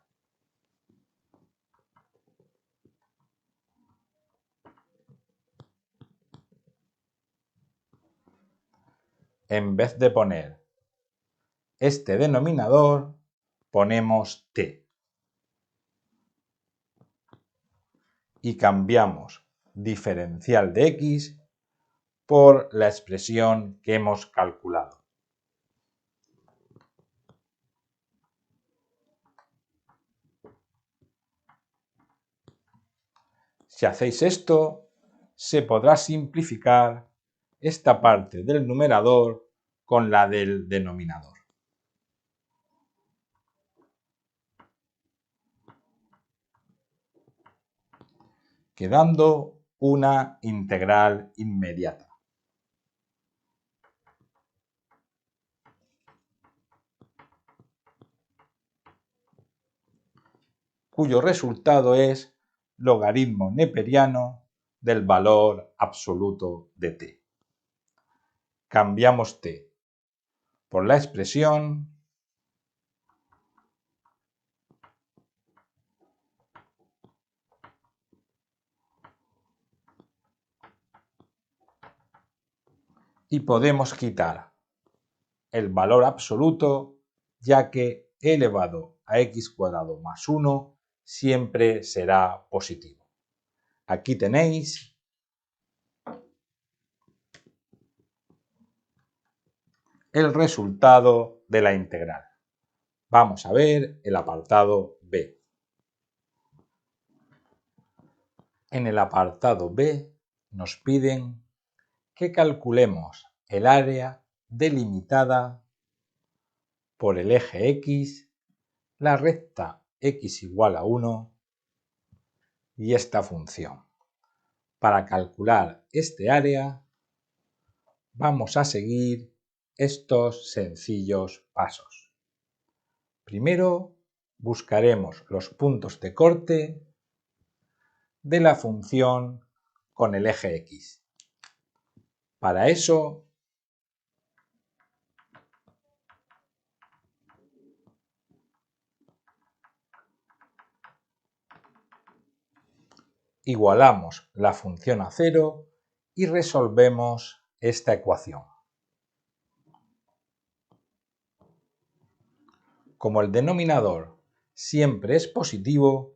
En vez de poner este denominador, ponemos t y cambiamos diferencial de x por la expresión que hemos calculado. Si hacéis esto, se podrá simplificar esta parte del numerador con la del denominador. Quedando una integral inmediata. Cuyo resultado es logaritmo neperiano del valor absoluto de t. Cambiamos t por la expresión y podemos quitar el valor absoluto, ya que e elevado a x cuadrado más 1 siempre será positivo. Aquí tenéis el resultado de la integral. Vamos a ver el apartado B. En el apartado B nos piden que calculemos el área delimitada por el eje X, la recta x igual a 1 y esta función. Para calcular este área vamos a seguir estos sencillos pasos. Primero buscaremos los puntos de corte de la función con el eje X. Para eso igualamos la función a 0 y resolvemos esta ecuación. Como el denominador siempre es positivo,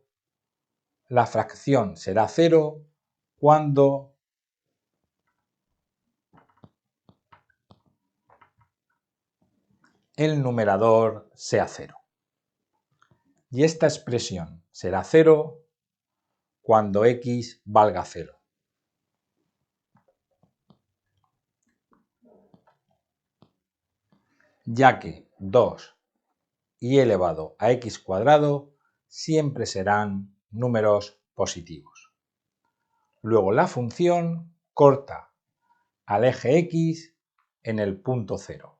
la fracción será 0 cuando el numerador sea 0. Y esta expresión será 0 cuando x valga 0. Ya que 2 y elevado a x cuadrado siempre serán números positivos. Luego la función corta al eje X en el punto 0.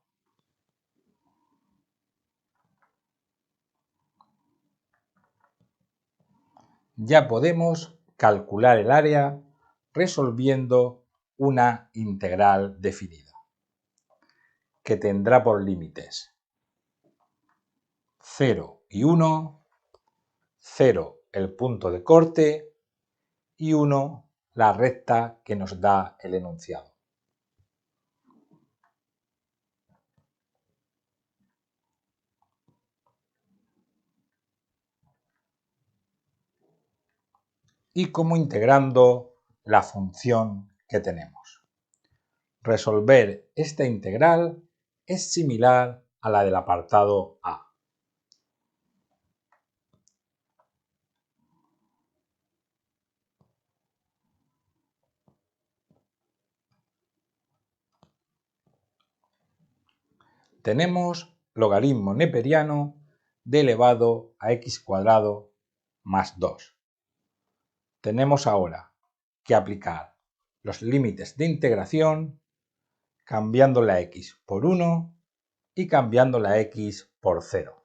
Ya podemos calcular el área resolviendo una integral definida, que tendrá por límites 0 y 1, 0 el punto de corte y 1 la recta que nos da el enunciado. Y como integrando la función que tenemos. Resolver esta integral es similar a la del apartado A. Tenemos logaritmo neperiano de elevado a x cuadrado más 2. Tenemos ahora que aplicar los límites de integración cambiando la x por 1 y cambiando la x por 0.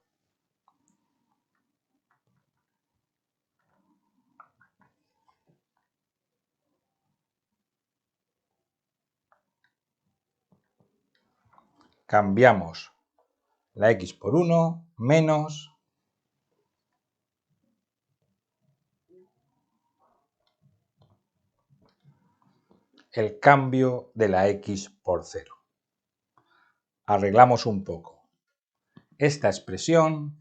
Cambiamos la x por 1 menos el cambio de la x por 0. Arreglamos un poco esta expresión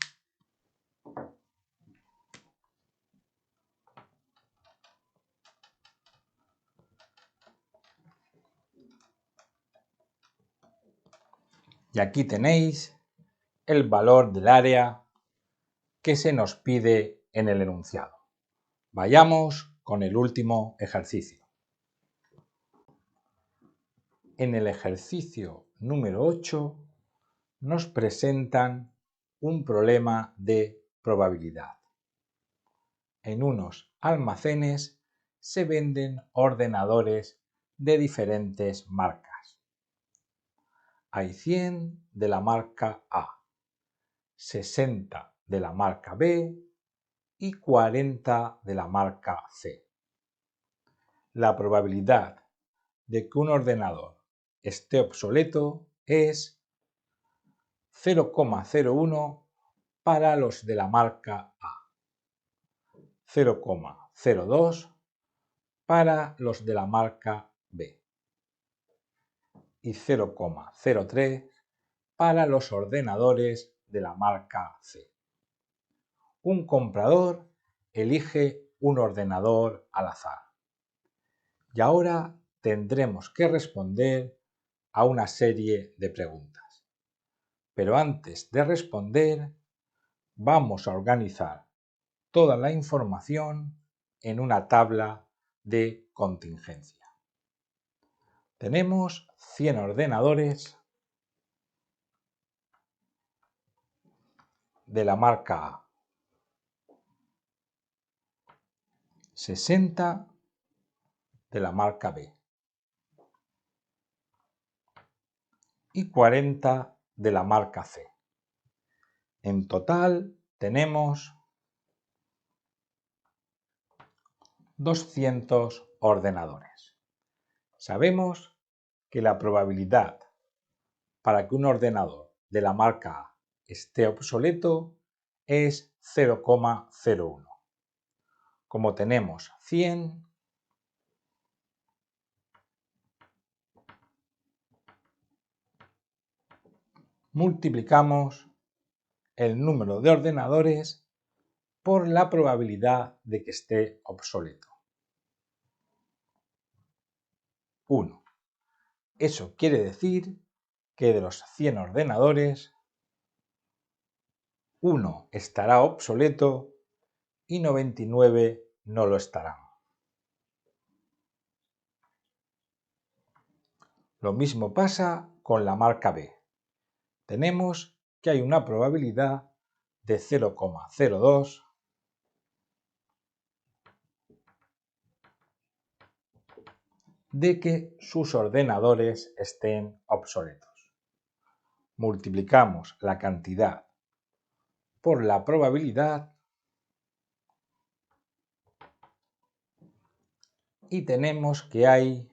y aquí tenéis el valor del área que se nos pide en el enunciado. Vayamos con el último ejercicio. En el ejercicio número 8 nos presentan un problema de probabilidad. En unos almacenes se venden ordenadores de diferentes marcas. Hay 100 de la marca A, 60 de la marca B y 40 de la marca C. La probabilidad de que un ordenador esté obsoleto es 0,01 para los de la marca A, 0,02 para los de la marca B y 0,03 para los ordenadores de la marca C. Un comprador elige un ordenador al azar. Y ahora tendremos que responder a una serie de preguntas. Pero antes de responder, vamos a organizar toda la información en una tabla de contingencia. Tenemos 100 ordenadores de la marca A, 60 de la marca B y 40 de la marca C. En total tenemos 200 ordenadores. Sabemos que la probabilidad para que un ordenador de la marca A esté obsoleto es 0,01. Como tenemos 100, multiplicamos el número de ordenadores por la probabilidad de que esté obsoleto. 1. Eso quiere decir que de los 100 ordenadores, 1 estará obsoleto y 99 no lo estarán. Lo mismo pasa con la marca B. Tenemos que hay una probabilidad de 0,02 de que sus ordenadores estén obsoletos. Multiplicamos la cantidad por la probabilidad y tenemos que hay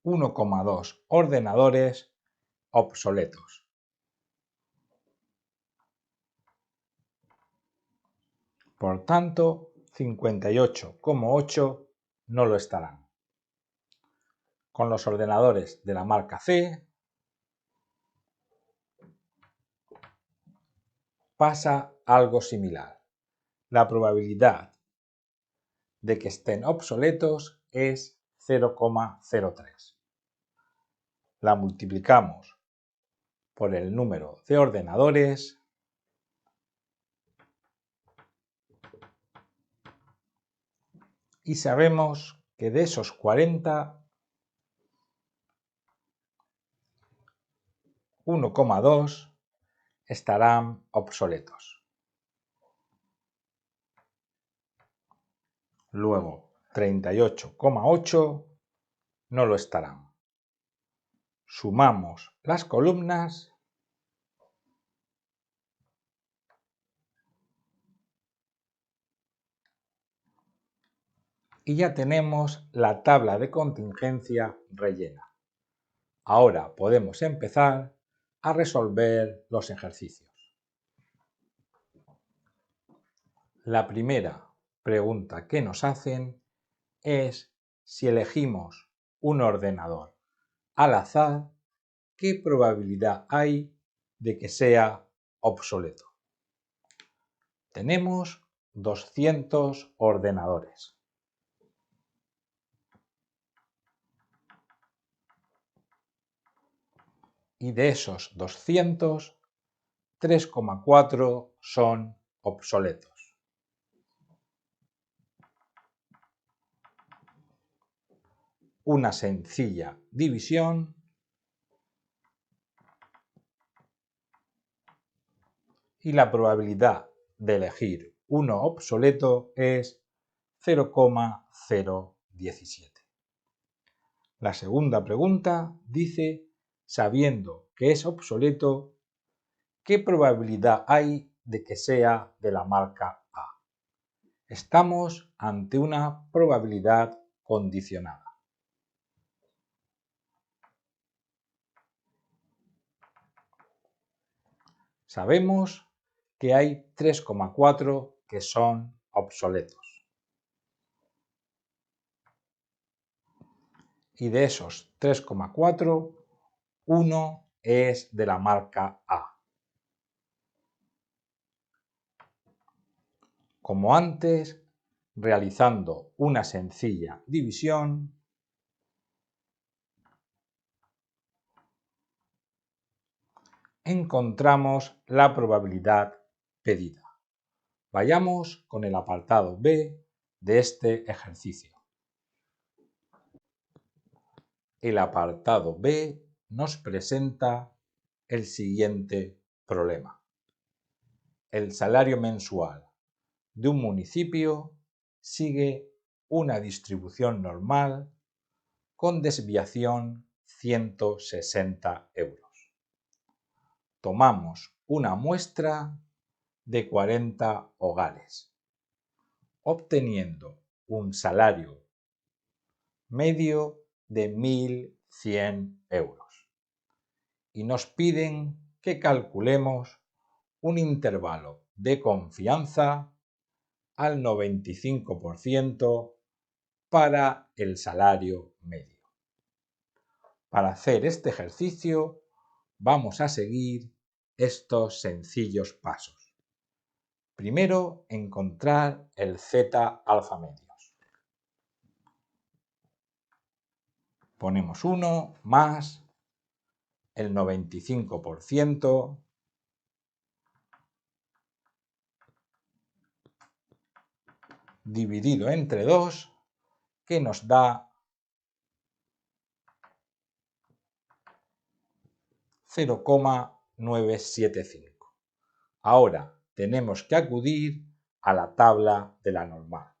1,2 ordenadores obsoletos. Por tanto, 58,8 no lo estarán. Con los ordenadores de la marca C pasa algo similar. La probabilidad de que estén obsoletos es 0,03. La multiplicamos por el número de ordenadores y sabemos que de esos 40, 1,2 estarán obsoletos. Luego, 38,8 no lo estarán. Sumamos las columnas y ya tenemos la tabla de contingencia rellena. Ahora podemos empezar a resolver los ejercicios. La primera pregunta que nos hacen es si elegimos un ordenador al azar, ¿qué probabilidad hay de que sea obsoleto? Tenemos 200 ordenadores. Y de esos 200, 3,4 son obsoletos. Una sencilla división y la probabilidad de elegir uno obsoleto es 0,017. La segunda pregunta dice, sabiendo que es obsoleto, ¿qué probabilidad hay de que sea de la marca A? Estamos ante una probabilidad condicionada. Sabemos que hay 3,4 que son obsoletos. Y de esos 3,4, uno es de la marca A. Como antes, realizando una sencilla división, encontramos la probabilidad pedida. Vayamos con el apartado B de este ejercicio. El apartado B nos presenta el siguiente problema. El salario mensual de un municipio sigue una distribución normal con desviación 160 euros. Tomamos una muestra de 40 hogares, obteniendo un salario medio de 1.100 euros. Y nos piden que calculemos un intervalo de confianza al 95% para el salario medio. Para hacer este ejercicio vamos a seguir estos sencillos pasos. Primero, encontrar el Z alfa medios. Ponemos 1 más el 95% dividido entre 2, que nos da 0,975. Ahora tenemos que acudir a la tabla de la normal.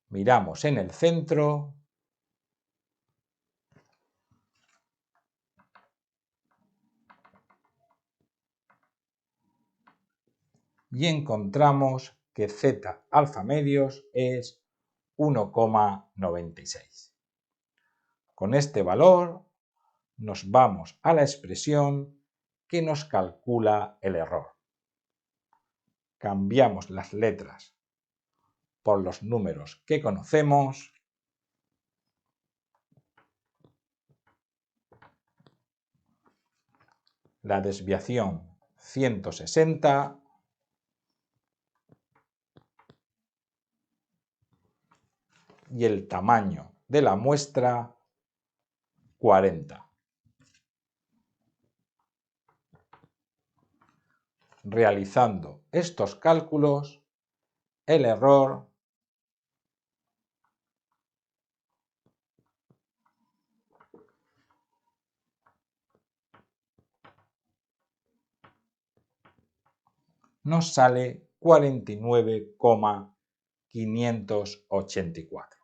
Miramos en el centro y encontramos que z alfa medios es 1,96. Con este valor nos vamos a la expresión que nos calcula el error. Cambiamos las letras por los números que conocemos . La desviación 160 y el tamaño de la muestra 40. Realizando estos cálculos, el error nos sale 49,584.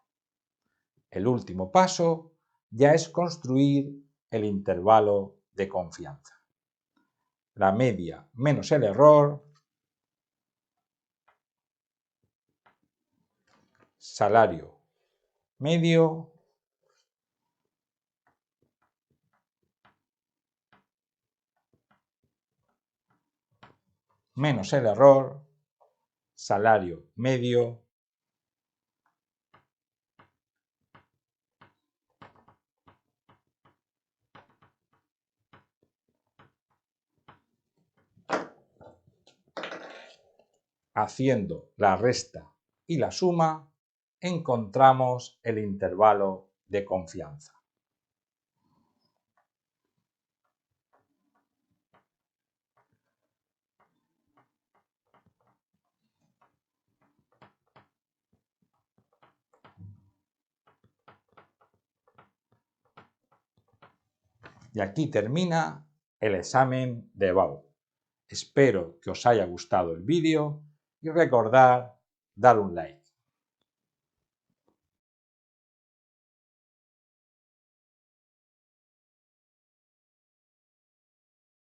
El último paso ya es construir el intervalo de confianza. La media menos el error, salario medio menos el error, salario medio haciendo la resta y la suma, encontramos el intervalo de confianza. Y aquí termina el examen de BAU. Espero que os haya gustado el vídeo y recordad dar un like.